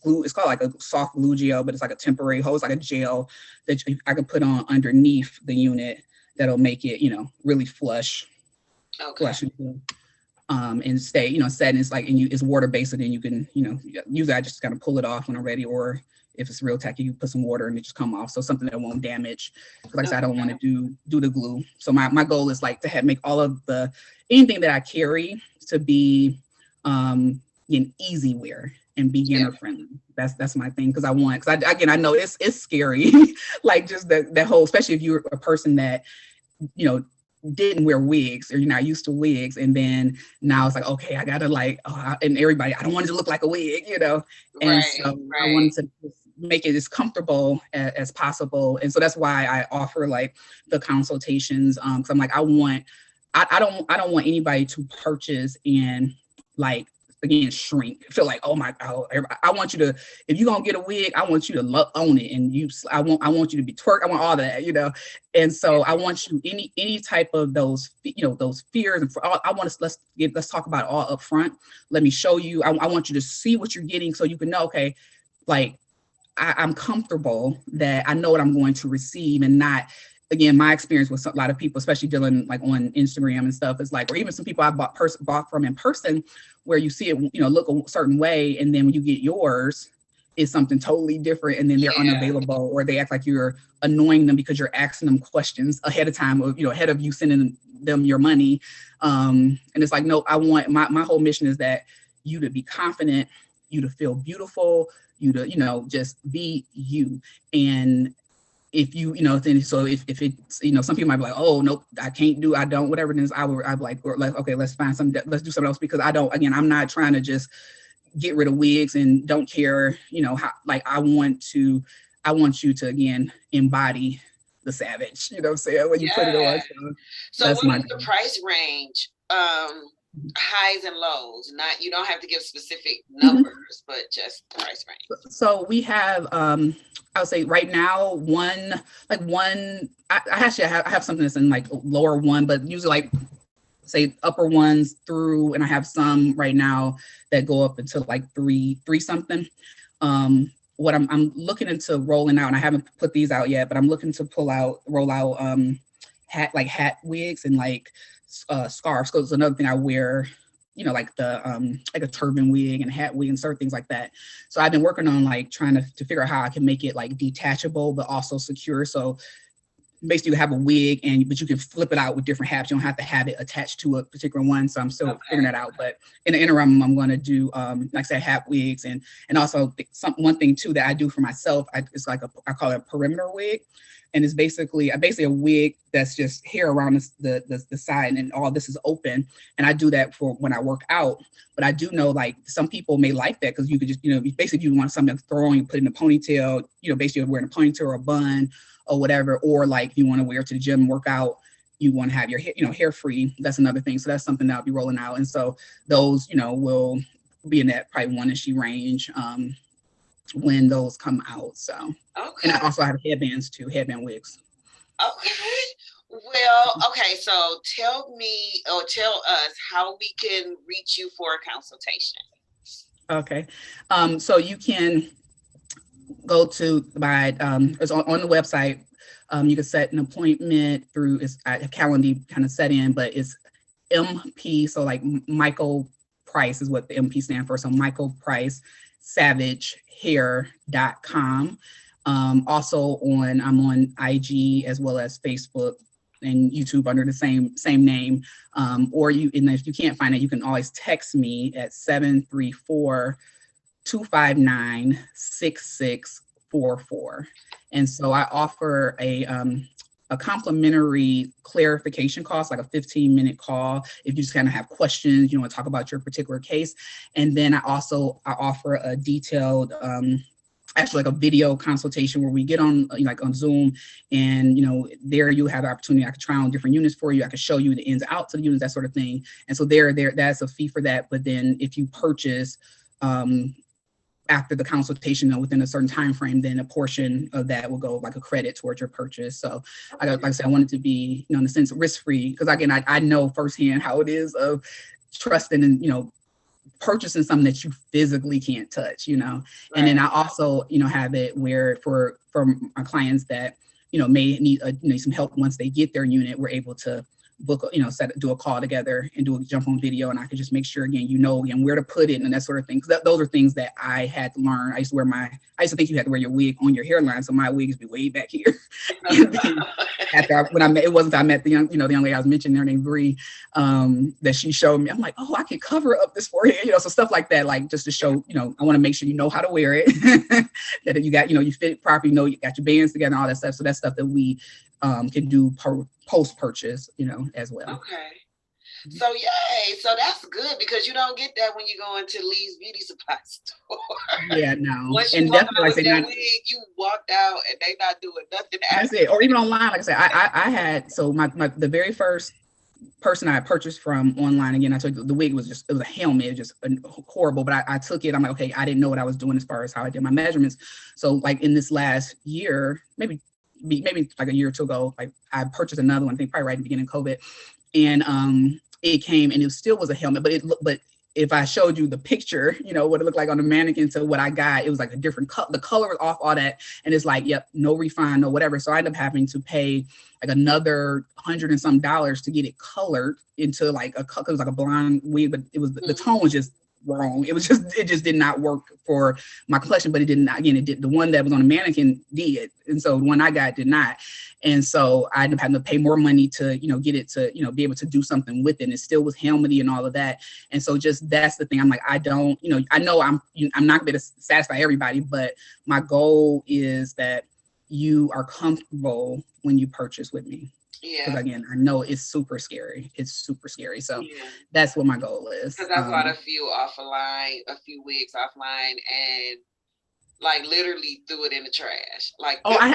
glue. It's called like a soft glue gel, but it's like a temporary hose, like a gel that I can put on underneath the unit that'll make it, really flush. Okay. Flush and stay, set. And it's like, and it's water based, and then you can, usually I just kind of pull it off when I'm ready, or if it's real tacky, you put some water and it just come off. So something that won't damage. Like I said, I don't want to do the glue. So my goal is like to make all of anything that I carry to be in easy wear and beginner friendly. That's my thing, because I know it's scary, like just that whole, especially if you're a person that, you know, didn't wear wigs, or you're not used to wigs, and then now it's like, okay, I gotta like, and everybody, I don't want it to look like a wig, you know, and so I wanted to make it as comfortable as possible, and so that's why I offer like the consultations, because I'm like, I don't want anybody to purchase and like, again, shrink, feel like, oh my God, I want you to, if you're gonna get a wig, I want you to own it, and I want you to be twerk, I want all that, you know, and so I want you, any type of those, you know, those fears, and I want us, let's talk about it all up front. Let me show you. I want you to see what you're getting, so you can know, okay, like I'm comfortable that I know what I'm going to receive, and not, again, my experience with a lot of people, especially dealing like on Instagram and stuff, is like, or even some people I bought from in person, where you see it, you know, look a certain way, and then when you get yours, is something totally different, and then they're unavailable, or they act like you're annoying them because you're asking them questions ahead of time, or, you know, ahead of you sending them your money. And it's like, no, I want, my whole mission is that you to be confident, you to feel beautiful, you to, you know, just be you. And if you, you know, then, so if it's, you know, some people might be like, oh, nope, I don't, whatever it is, I'd be like, okay, let's find something, let's do something else, because I'm not trying to just get rid of wigs and don't care, you know, how, like, I want you to, again, embody the savage, you know what I'm saying, when you put it on. So what is the price range? Highs and lows, not, you don't have to give specific numbers, but just the price range. So we have, I would say right now, I actually have something that's in like lower one, but usually like say upper ones through, and I have some right now that go up until like three something. What I'm looking into rolling out, and I haven't put these out yet, but I'm looking to roll out hat wigs and like scarves. So it's another thing I wear, you know, like the like a turban wig and hat wig and certain things like that. So I've been working on like trying to figure out how I can make it like detachable but also secure. So basically you have a wig, but you can flip it out with different hats. You don't have to have it attached to a particular one. So I'm still figuring that out. But in the interim, I'm going to do like I said, hat wigs, and also one thing too that I do for myself. It's like I call it a perimeter wig. And it's basically a wig that's just hair around the side, and all this is open. And I do that for when I work out. But I do know like some people may like that, because you could just, you know, basically if you want something throwing and put in a ponytail, you know, basically wearing a ponytail or a bun or whatever, or like if you want to wear to the gym, work out, you want to have your hair, you know, hair free. That's another thing. So that's something that I'll be rolling out. And so those, you know, will be in that probably one-ish range when those come out. So and I also have headbands too, headband wigs. Well, okay, so tell me, or tell us how we can reach you for a consultation. Okay, so you can go to my it's on the website. You can set an appointment through, I have calendar kind of set in, but it's MP, so like Michael Price is what the MP stand for. So Michael Price, SavageHair.com. Also I'm on IG as well as Facebook and YouTube under the same name. And if you can't find it, you can always text me at 734-259-6644. And so I offer a complimentary clarification call, like a 15-minute call if you just kind of have questions, you want to talk about your particular case. And then I offer a detailed actually like a video consultation where we get on like on Zoom, and you know, there you have the opportunity. I could try on different units for you. I could show you the ins and outs of the units, that sort of thing. And so there that's a fee for that. But then if you purchase after the consultation, within a certain time frame, then a portion of that will go like a credit towards your purchase. So like I said, I want it to be, you know, in a sense risk-free, because again, I know firsthand how it is of trusting and, you know, purchasing something that you physically can't touch, you know. Right. And then I also, you know, have it where for my clients that, you know, may need some help once they get their unit, we're able to book, do a call together and do a jump on video, and I could just make sure again, again where to put it and that sort of thing. Because those are things that I had to learn. I used to think you had to wear your wig on your hairline, so my wigs be way back here. And then it wasn't I met the young lady I was mentioning, her name Bree, that she showed me. I'm like, oh, I can cover up this forehead, so stuff like that, like just to show, I want to make sure you know how to wear it, that you got, you fit it properly, you got your bands together and all that stuff. So that's stuff that we can do post-purchase, as well. Okay. So yay. So that's good, because you don't get that when you go into Lee's beauty supply store. Yeah, no. Once you walk out with that wig, you walked out and they not doing nothing. That's it. Or even online, like I said, I had, so the very first person I purchased from online, again, I told you the wig was it was a helmet, it was just horrible, but I took it. I'm like, okay, I didn't know what I was doing as far as how I did my measurements. So like in this last year, maybe like a year or two ago, like I purchased another one, I think probably right at the beginning of COVID. And it came and it still was a helmet, but if I showed you the picture, what it looked like on the mannequin to what I got, it was like a different color. The color was off, all that. And it's like, yep, no refine, no whatever. So I ended up having to pay like another $100 and some to get it colored into like it was like a blonde wig, but it was the tone was just wrong. It just did not work for my complexion, but it didn't, again, it did, the one that was on the mannequin did. And so the one I got did not. And so I ended up having to pay more money to, get it to, be able to do something with it. And it still was helmety and all of that. And so just, that's the thing. I'm like, I don't, I know I'm not gonna be able to satisfy everybody, but my goal is that you are comfortable when you purchase with me. Yeah. Because again, I know it's super scary. So that's what my goal is. Because I bought a few wigs offline, and like literally threw it in the trash. Like, I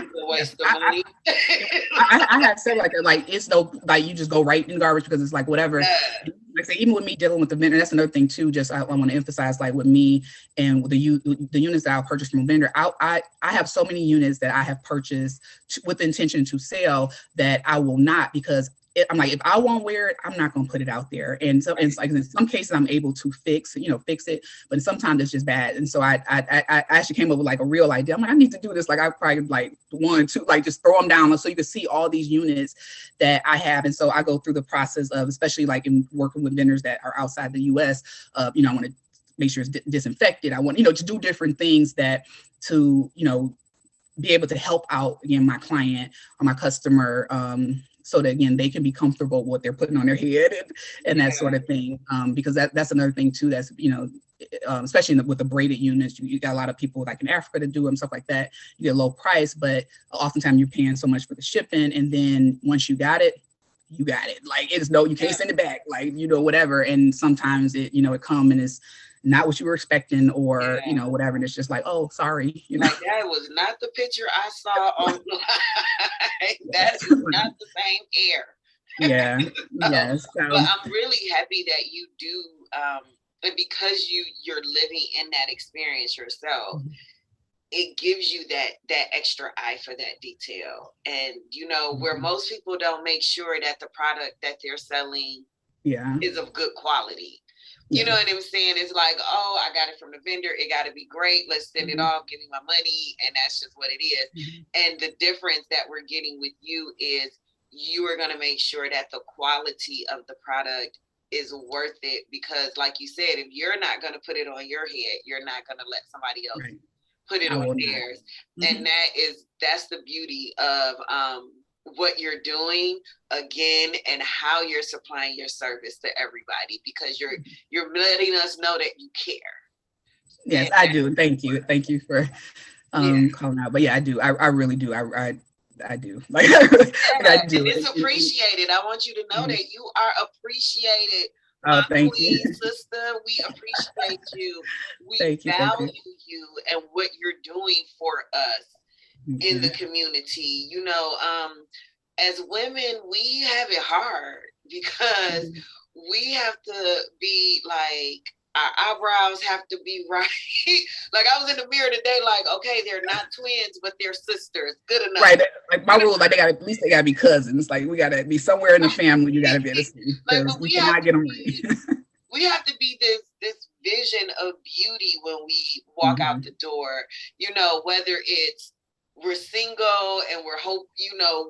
have said like it's no, like you just go right in the garbage because it's like whatever. Like I say, even with me dealing with the vendor, that's another thing too. Just I want to emphasize, like with me and with the units that I'll purchase from a vendor, I have so many units that I have purchased with the intention to sell that I will not, because I'm like, if I won't wear it, I'm not going to put it out there. And so it's like in some cases I'm able to fix it, but sometimes it's just bad. And so I actually came up with like a real idea. I'm like, I need to do this. Like I probably like 1, 2, like just throw them down so you can see all these units that I have. And so I go through the process of, especially like in working with vendors that are outside the US, I want to make sure it's disinfected. I want, to do different things that to, be able to help out again, my client or my customer, so that again, they can be comfortable with what they're putting on their head and that sort of thing. Because that's another thing too, that's, especially with the braided units, you got a lot of people like in Africa to do them, stuff like that. You get a low price, but oftentimes you're paying so much for the shipping. And then once you got it, you got it. Like it's you can't send it back, like, whatever. And sometimes it, it come and it's not what you were expecting or, whatever. And it's just like, oh, sorry. Like that was not the picture I saw online. That is not the same hair. Yeah. Yes. But I'm really happy that you do, and because you're living in that experience yourself, it gives you that extra eye for that detail. And, where most people don't make sure that the product that they're selling is of good quality. You know what I'm saying? It's like, oh, I got it from the vendor. It got to be great. Let's send it off. Give me my money. And that's just what it is. And the difference that we're getting with you is you are going to make sure that the quality of the product is worth it. Because like you said, if you're not going to put it on your head, you're not going to let somebody else put it on theirs. And that's the beauty of what you're doing again and how you're supplying your service to everybody, because you're letting us know that you care. Yes, I do. Thank you for calling out. But yeah, I do. I really do. I do. Like I do. And it's appreciated. I want you to know that you are appreciated. Thank you, sister. We appreciate you. We value you and what you're doing for us in the community. As women, we have it hard because we have to be like, our eyebrows have to be right. Like I was in the mirror today, like, okay, they're not twins, but they're sisters. Good enough. Right. Like my rule, like at least they gotta be cousins. Like we gotta be somewhere in the family. You gotta be able to see. Like, we cannot get them right. We have to be this vision of beauty when we walk out the door. Whether it's we're single and we're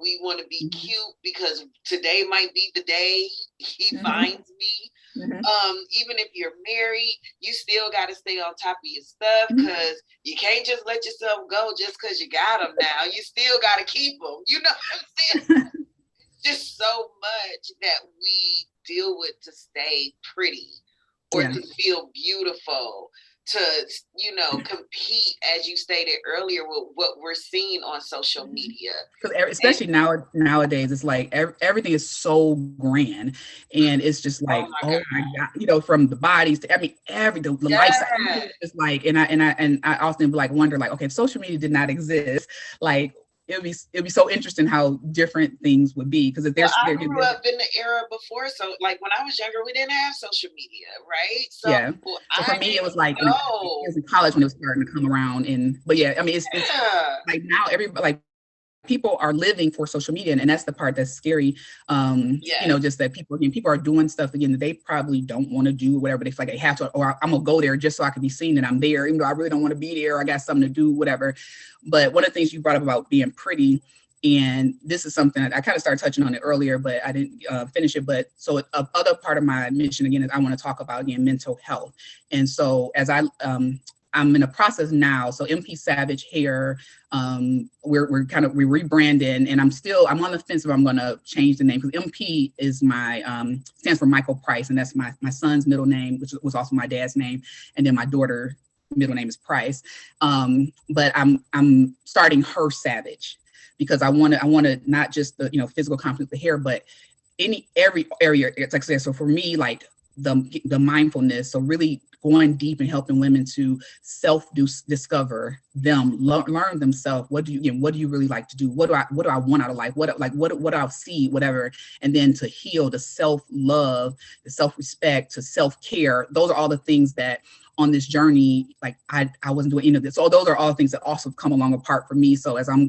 we want to be cute because today might be the day he finds me. Even if you're married, you still got to stay on top of your stuff because you can't just let yourself go just because you got them now. You still got to keep them. You know what I'm saying? Just so much that we deal with to stay pretty or to feel beautiful, to compete, as you stated earlier, with what we're seeing on social media. Because especially nowadays, it's like everything is so grand, and it's just like, oh my God, from the bodies to everything, the lifestyle. It's like, and I often like wonder, like, okay, if social media did not exist, like, it'd be so interesting how different things would be, because if I grew up in the era before, so like when I was younger, we didn't have social media, right? So, so for me, it was like when I was in college when it was starting to come around, but it's like now everybody, like, people are living for social media, and that's the part that's scary. Just that people are doing stuff again that they probably don't want to do, whatever they feel like they have to, or I'm gonna go there just so I can be seen that I'm there, even though I really don't want to be there, or I got something to do, whatever. But one of the things you brought up about being pretty, and this is something that I kind of started touching on it earlier, but I didn't finish it. But so other part of my mission again is I want to talk about again mental health. And so as I'm in a process now. So MPSavageHair, we're rebranding, and I'm on the fence if I'm going to change the name, because MP is stands for Michael Price, and that's my son's middle name, which was also my dad's name, and then my daughter's middle name is Price. But I'm starting Her Savage, because I want to not just the physical confidence, the hair, but every area. It's like, so for me, like the mindfulness, so really going deep and helping women to discover them, learn themselves. What do you really like to do? What do I want out of life? What do I see, whatever, and then to heal, the self-love, the self-respect, to self-care. Those are all the things that on this journey, like I wasn't doing any of this. So those are all things that also come along apart for me. So as I'm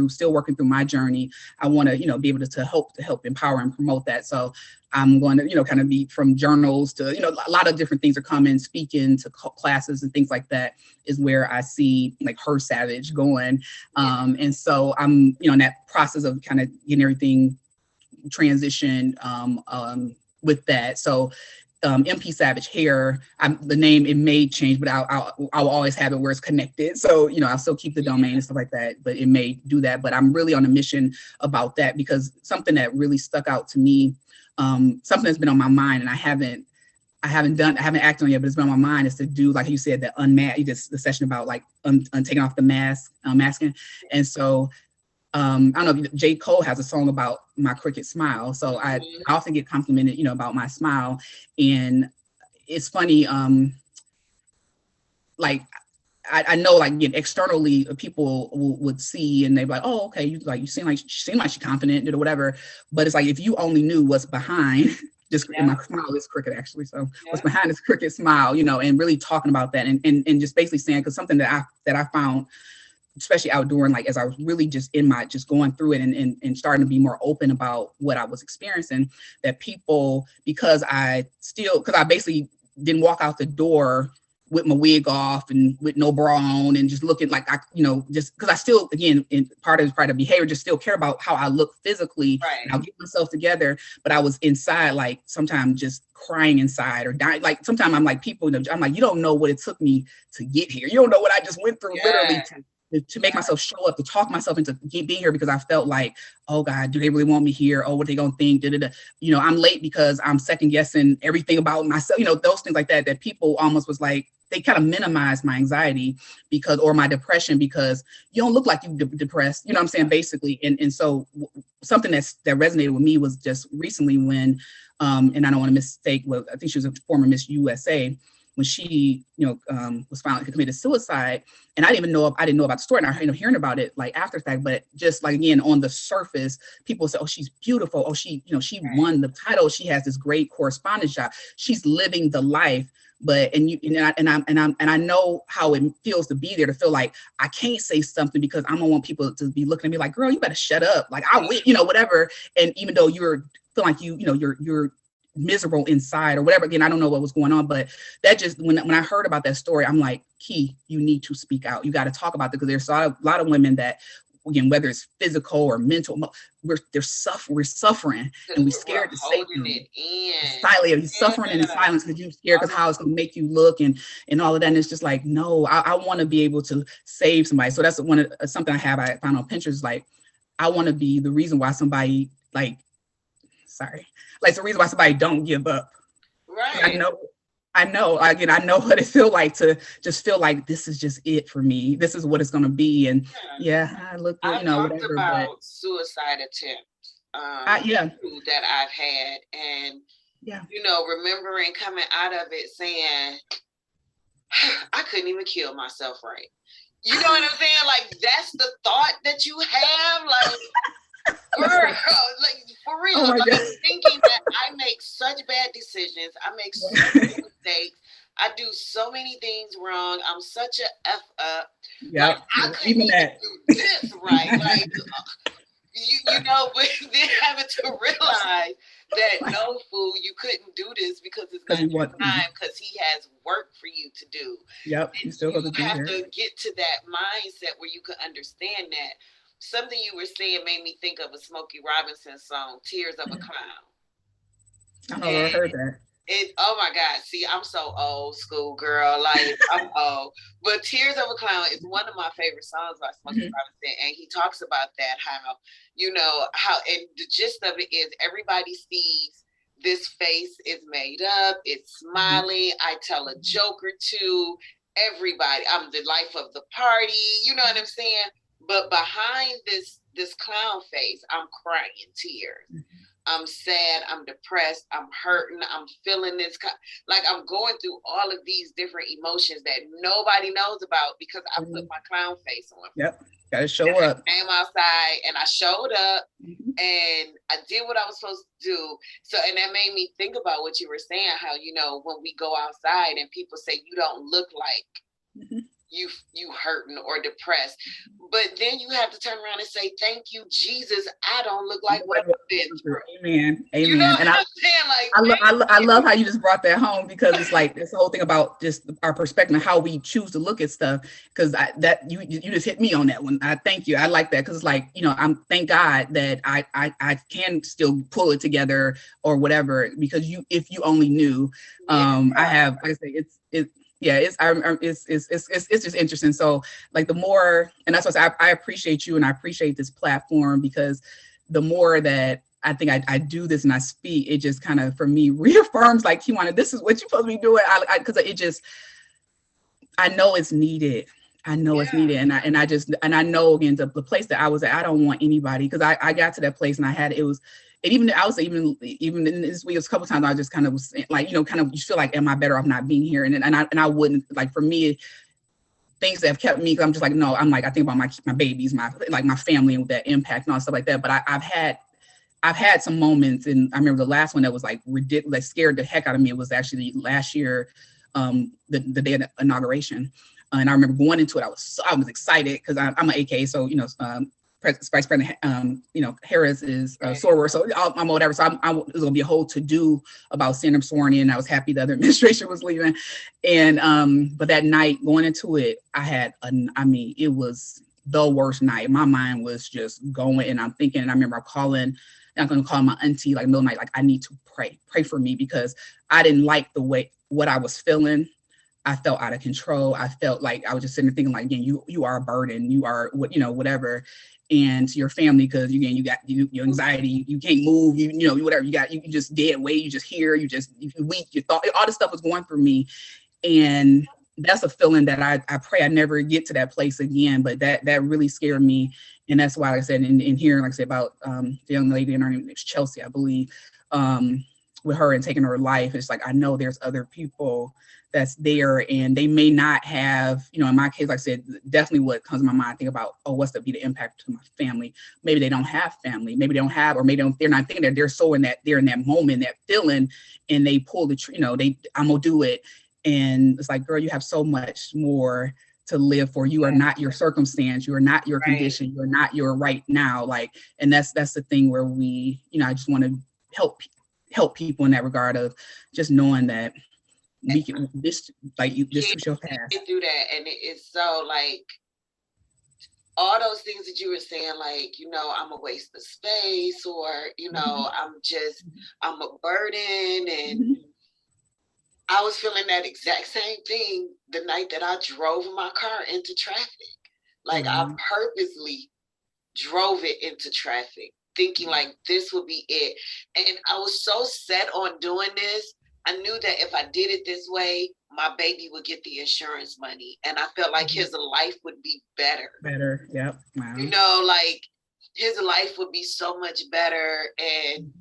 still working through my journey, I want to, be able to help empower and promote that. So I'm going to, kind of be from journals to, a lot of different things are coming, speaking to classes and things like that is where I see like Her Savage going. And so I'm, in that process of kind of getting everything transitioned with that. So MPSavageHair, the name, it may change, but I'll always have it where it's connected. So, I'll still keep the domain and stuff like that, but it may do that. But I'm really on a mission about that, because something that really stuck out to me, something that's been on my mind, and I haven't acted on it yet, but it's been on my mind, is to do, like you said, the session about like taking off the mask, masking. And so I don't know if J. Cole has a song about my crooked smile. So I often get complimented, about my smile. And it's funny, like I know, like, externally people would see and they'd be like, oh, okay, you seem like she's confident or whatever. But it's like, if you only knew what's behind my smile is crooked, actually. So what's behind this crooked smile, and really talking about that and just basically saying, because something that I found, especially outdoor, like as I was really just going through it and starting to be more open about what I was experiencing, that people, because I basically didn't walk out the door with my wig off and with no bra on and just looking like just because I still, again, in part of behavior, just still care about how I look physically. Right. And I'll get myself together, but I was inside, like sometimes just crying inside or dying. Like sometimes I'm like, I'm like, you don't know what it took me to get here. You don't know what I just went through, literally, to make myself show up, to talk myself into being here, because I felt like, oh God, do they really want me here? Oh, what are they gonna think? I'm late because I'm second guessing everything about myself. Those things like that people almost was like, they kind of minimized my anxiety or my depression, because you don't look like you depressed. You know what I'm saying, basically. And so something that resonated with me was just recently when, and I don't want to mistake, I think she was a former Miss USA, when she, was found committed suicide. And I didn't know about the story, and I ended up hearing about it like after the fact. But just like, again, on the surface, people say, oh, she's beautiful. Oh, she won the title. She has this great correspondence job. She's living the life. But I know how it feels to be there, to feel like I can't say something because I don't want people to be looking at me like, girl, you better shut up. Like I win, whatever. And even though you're feeling like you're miserable inside or whatever. Again, I don't know what was going on, but that just, when I heard about that story, I'm like, Key, you need to speak out. You got to talk about it, because there's a lot of women that again, whether it's physical or mental, we're suffering, and we're scared to say it in. Silently, you're suffering in silence because you're scared because how it's going to make you look and all of that. And it's just like, no, I want to be able to save somebody. So that's something I found on Pinterest. Like, I want to be the reason why somebody the reason why somebody don't give up. Right. I know. Again, I know what it feels like to just feel like this is just it for me. This is what it's going to be. And I look good, I talked whatever. About suicide attempts. That I've had, and remembering coming out of it saying, I couldn't even kill myself right. You know what I'm saying? Like, that's the thought that you have, like, girl, like, for real, thinking that I make such bad decisions, I make so many mistakes, I do so many things wrong, I'm such a F up. Yeah, like, I couldn't even do this right. Like, but then having to realize that no, fool, you couldn't do this because it's going to take time, because he has work for you to do. Yep, and you have to get to that mindset where you can understand that. Something you were saying made me think of a Smokey Robinson song, Tears of a Clown. I never heard that. Oh my God. See, I'm so old school, girl. Like, I'm old. But Tears of a Clown is one of my favorite songs by Smokey Robinson. And he talks about that, and the gist of it is everybody sees this face is made up, it's smiling. I tell a joke or two. Everybody, I'm the life of the party. You know what I'm saying? But behind this clown face, I'm crying tears. I'm sad, I'm depressed, I'm hurting, I'm feeling this, like I'm going through all of these different emotions that nobody knows about because I put my clown face on. Yep, gotta show up. I came outside and I showed up and I did what I was supposed to do. So, and that made me think about what you were saying, how, when we go outside and people say you don't look like you hurting or depressed, but then you have to turn around and say, thank you, Jesus, I don't look like what I've been through. Amen. You know what I'm saying? Like, I love how you just brought that home, because it's like this whole thing about just our perspective and how we choose to look at stuff, because you just hit me on that one. I thank you. I like that, because it's like, I'm thank God that I can still pull it together or whatever, because if you only knew, I have, like I say, it's just interesting. So like the more, and that's what I appreciate you, and I appreciate this platform, because the more that I think I do this and I speak, it just kind of, for me, reaffirms like, KeJuanna, this is what you're supposed to be doing. Because I know it's needed. I know it's needed. And I know, again, the place that I was at, I don't want anybody, because I got to that place and even I was even in this week, a couple of times I just kind of was like, kind of, you feel like, am I better off not being here? And I wouldn't, like, for me, things that have kept me, because I'm just like, no, I'm like, I think about my babies, my family, and that impact and all stuff like that. But I've had some moments, and I remember the last one that was like ridiculous, like scared the heck out of me. It was actually last year, the day of the inauguration. And I remember going into it, I was excited because I'm an AK, so Vice President, Harris is soror, so I'm whatever. So I was gonna be a whole to do about seeing him sworn in. I was happy the other administration was leaving, and but that night going into it, it was the worst night. My mind was just going, and I'm thinking, and I remember I'm going to call my auntie like middle of the night, like, I need to pray for me, because I didn't like the way what I was feeling. I felt out of control. I felt like I was just sitting there thinking, like, again, you are a burden. You are whatever. And to your family, because again, you got your anxiety, you can't move, whatever, you just dead weight, you just hear, you weak, your thought, all this stuff was going through me. And that's a feeling that I pray I never get to that place again, but that really scared me. And that's why, like I said, in hearing, like I said, about the young lady, and her name is Chelsea, I believe, with her and taking her life, it's like, I know there's other people that's there, and they may not have, in my case, like I said, definitely what comes to my mind, I think about, what's the impact to my family? Maybe they don't have family, maybe they don't have, or maybe they're not thinking that they're so they're in that moment, that feeling, and they pull the I'm gonna do it. And it's like, girl, you have so much more to live for. You are not your circumstance, you are not your condition, you're not your right now. Like, and that's the thing where we, I just want to help people in that regard of just knowing that we can, this too shall pass. Do that, and it's so like, all those things that you were saying, like, I'm a waste of space, or, I'm a burden. And Mhm. I was feeling that exact same thing the night that I drove my car into traffic. Like, I Wow. purposely drove it into traffic, thinking like this would be it. And I was so set on doing this. I knew that if I did it this way, my baby would get the insurance money. And I felt like his life would be better. Better. Yep. Wow. Like his life would be so much better. And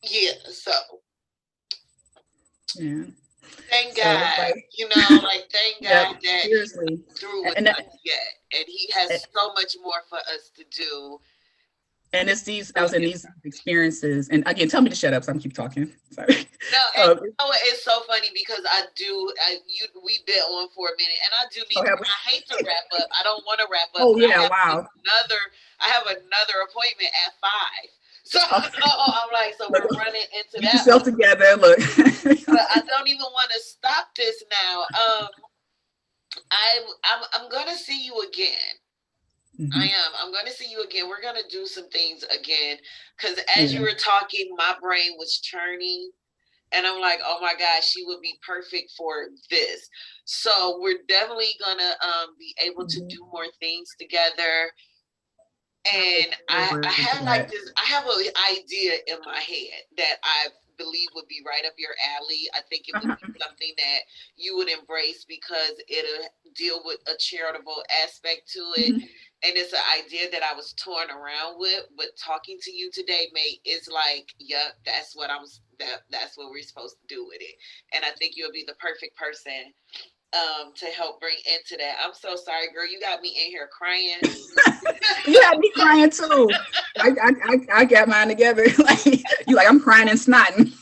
yeah, so yeah. thank So God, like, thank yep, God that seriously. he's through with And us yet. And he has so much more for us to do. and it's these, I was in these experiences, and again, tell me to shut up so I can keep talking. Sorry. No, and it's so funny because we've been on for a minute, and I do need I hate to wrap up. I don't want to wrap up. Oh yeah, wow. I have another appointment at 5. So I'm like, so we're running into Get that. yourself together, look. But I don't even want to stop this now. I'm gonna see you again. Mm-hmm. I'm going to see you again. We're going to do some things again. Because as you were talking, my brain was churning. And I'm like, oh my gosh, she would be perfect for this. So we're definitely going to be able to do more things together. And I have like this, I have an idea in my head that I believe would be right up your alley. I think it would be something that you would embrace because it'll deal with a charitable aspect to it. And it's an idea that I was torn around with, but talking to you today, mate, is like, yeah, that's what that's what we're supposed to do with it. And I think you'll be the perfect person to help bring into that. I'm so sorry, girl. You got me in here crying. You had me crying too. I got mine together. I'm crying and snotting.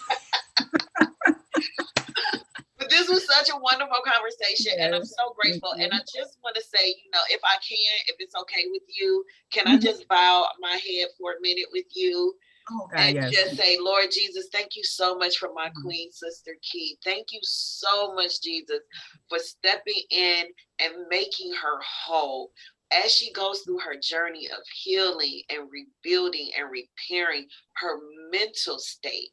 But this was such a wonderful conversation, and I'm so grateful. And I just want to say, if I can, if it's okay with you, can I just bow my head for a minute with you? Oh, God, and just say, Lord Jesus, thank you so much for my queen sister Key. Thank you so much, Jesus, for stepping in and making her whole as she goes through her journey of healing and rebuilding and repairing her mental state.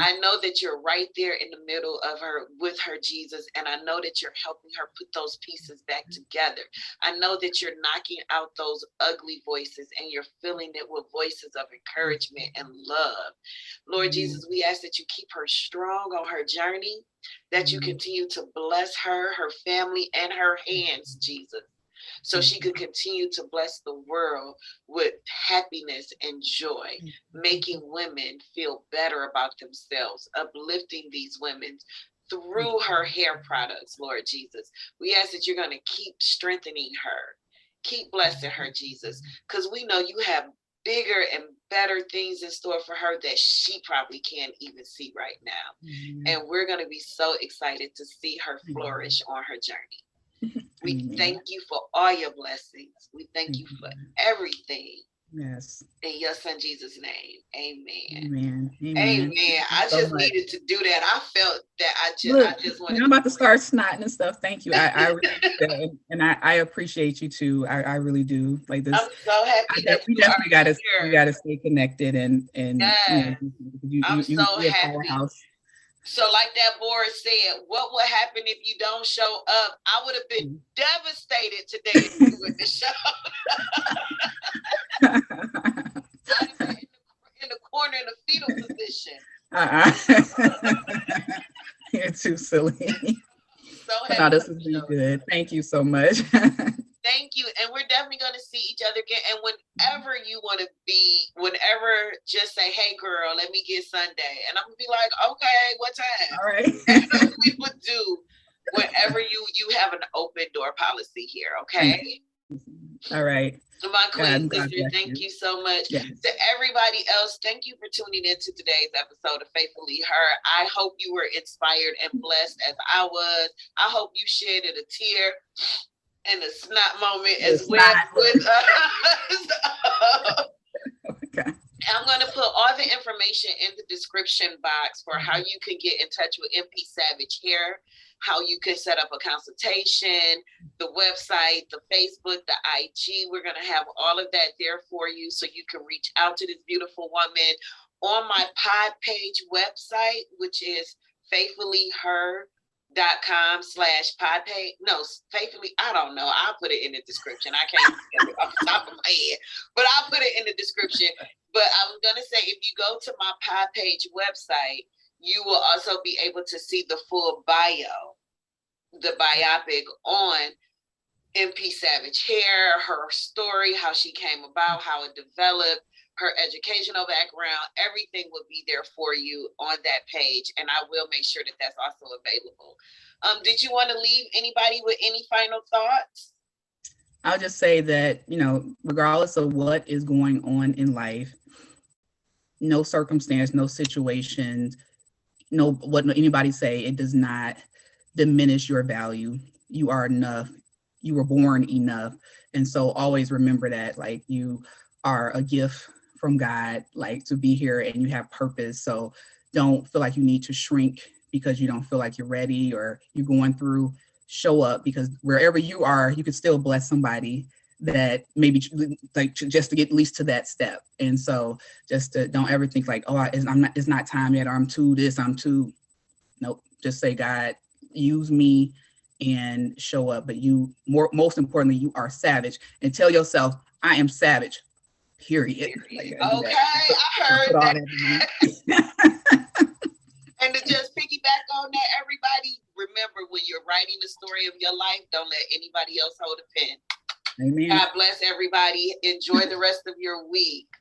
I know that you're right there in the middle of her with her, Jesus, and I know that you're helping her put those pieces back together. I know that you're knocking out those ugly voices and you're filling it with voices of encouragement and love. Lord Jesus, we ask that you keep her strong on her journey, that you continue to bless her, her family, and her hands, Jesus, so she could continue to bless the world with happiness and joy, making women feel better about themselves, uplifting these women through her hair products, Lord Jesus. We ask that you're going to keep strengthening her, keep blessing her, Jesus, because we know you have bigger and better things in store for her that she probably can't even see right now. And we're going to be so excited to see her flourish on her journey. We thank you for all your blessings. We thank you for everything. Yes. In your son Jesus' name. Amen. Amen. Amen. I just needed to do that. I felt that I just wanted. I'm about to start snotting and stuff. Thank you. I really and I appreciate you too. I really do. Like this. I'm so happy that we definitely gotta stay connected and yes. I'm so happy. So like that board said, what would happen if you don't show up? I would have been devastated today with the show. I'd have been in the corner in a fetal position. You're too silly. So no, this has been good. Thank you so much. Thank you. And we're definitely going to see each other again. And whenever you want to be, just say, hey, girl, let me get Sunday. And I'm going to be like, okay, what time? All right. And we would do whenever you have an open door policy here. Okay. All right. My queen sister, thank you so much. Yes. To everybody else, thank you for tuning into today's episode of Faithfully Her. I hope you were inspired and blessed as I was. I hope you shedded a tear and a snot moment as well with us. Okay. I'm going to put all the information in the description box for how you can get in touch with MPSavageHair, how you can set up a consultation, the website, the Facebook, the IG. We're going to have all of that there for you so you can reach out to this beautiful woman on my pod page website, which is faithfullyher.com/pod page. No, faithfully, I don't know. I'll put it in the description. I can't get it off the top of my head, but I'll put it in the description. But I'm going to say, if you go to my pod page website, you will also be able to see the full bio, the biopic on MPSavageHair, her story, how she came about, how it developed, her educational background. Everything will be there for you on that page. And I will make sure that that's also available. Did you want to leave anybody with any final thoughts? I'll just say that, regardless of what is going on in life, no circumstance, no situation, no what anybody say, it does not diminish your value. You are enough. You were born enough. And so always remember that, like, you are a gift from God, like, to be here, and you have purpose. So don't feel like you need to shrink because you don't feel like you're ready or you're going through. Show up, because wherever you are, you can still bless somebody that maybe, like, just to get at least to that step. And so just don't ever think like, oh, it's not time yet, or I'm too this, I'm too. Nope. Just say, God, use me and show up. But you, most importantly, you are savage, and tell yourself, I am savage, period. Okay, I heard that. And to just piggyback on that, everybody, remember, when you're writing the story of your life, don't let anybody else hold a pen. Amen. God bless everybody. Enjoy the rest of your week.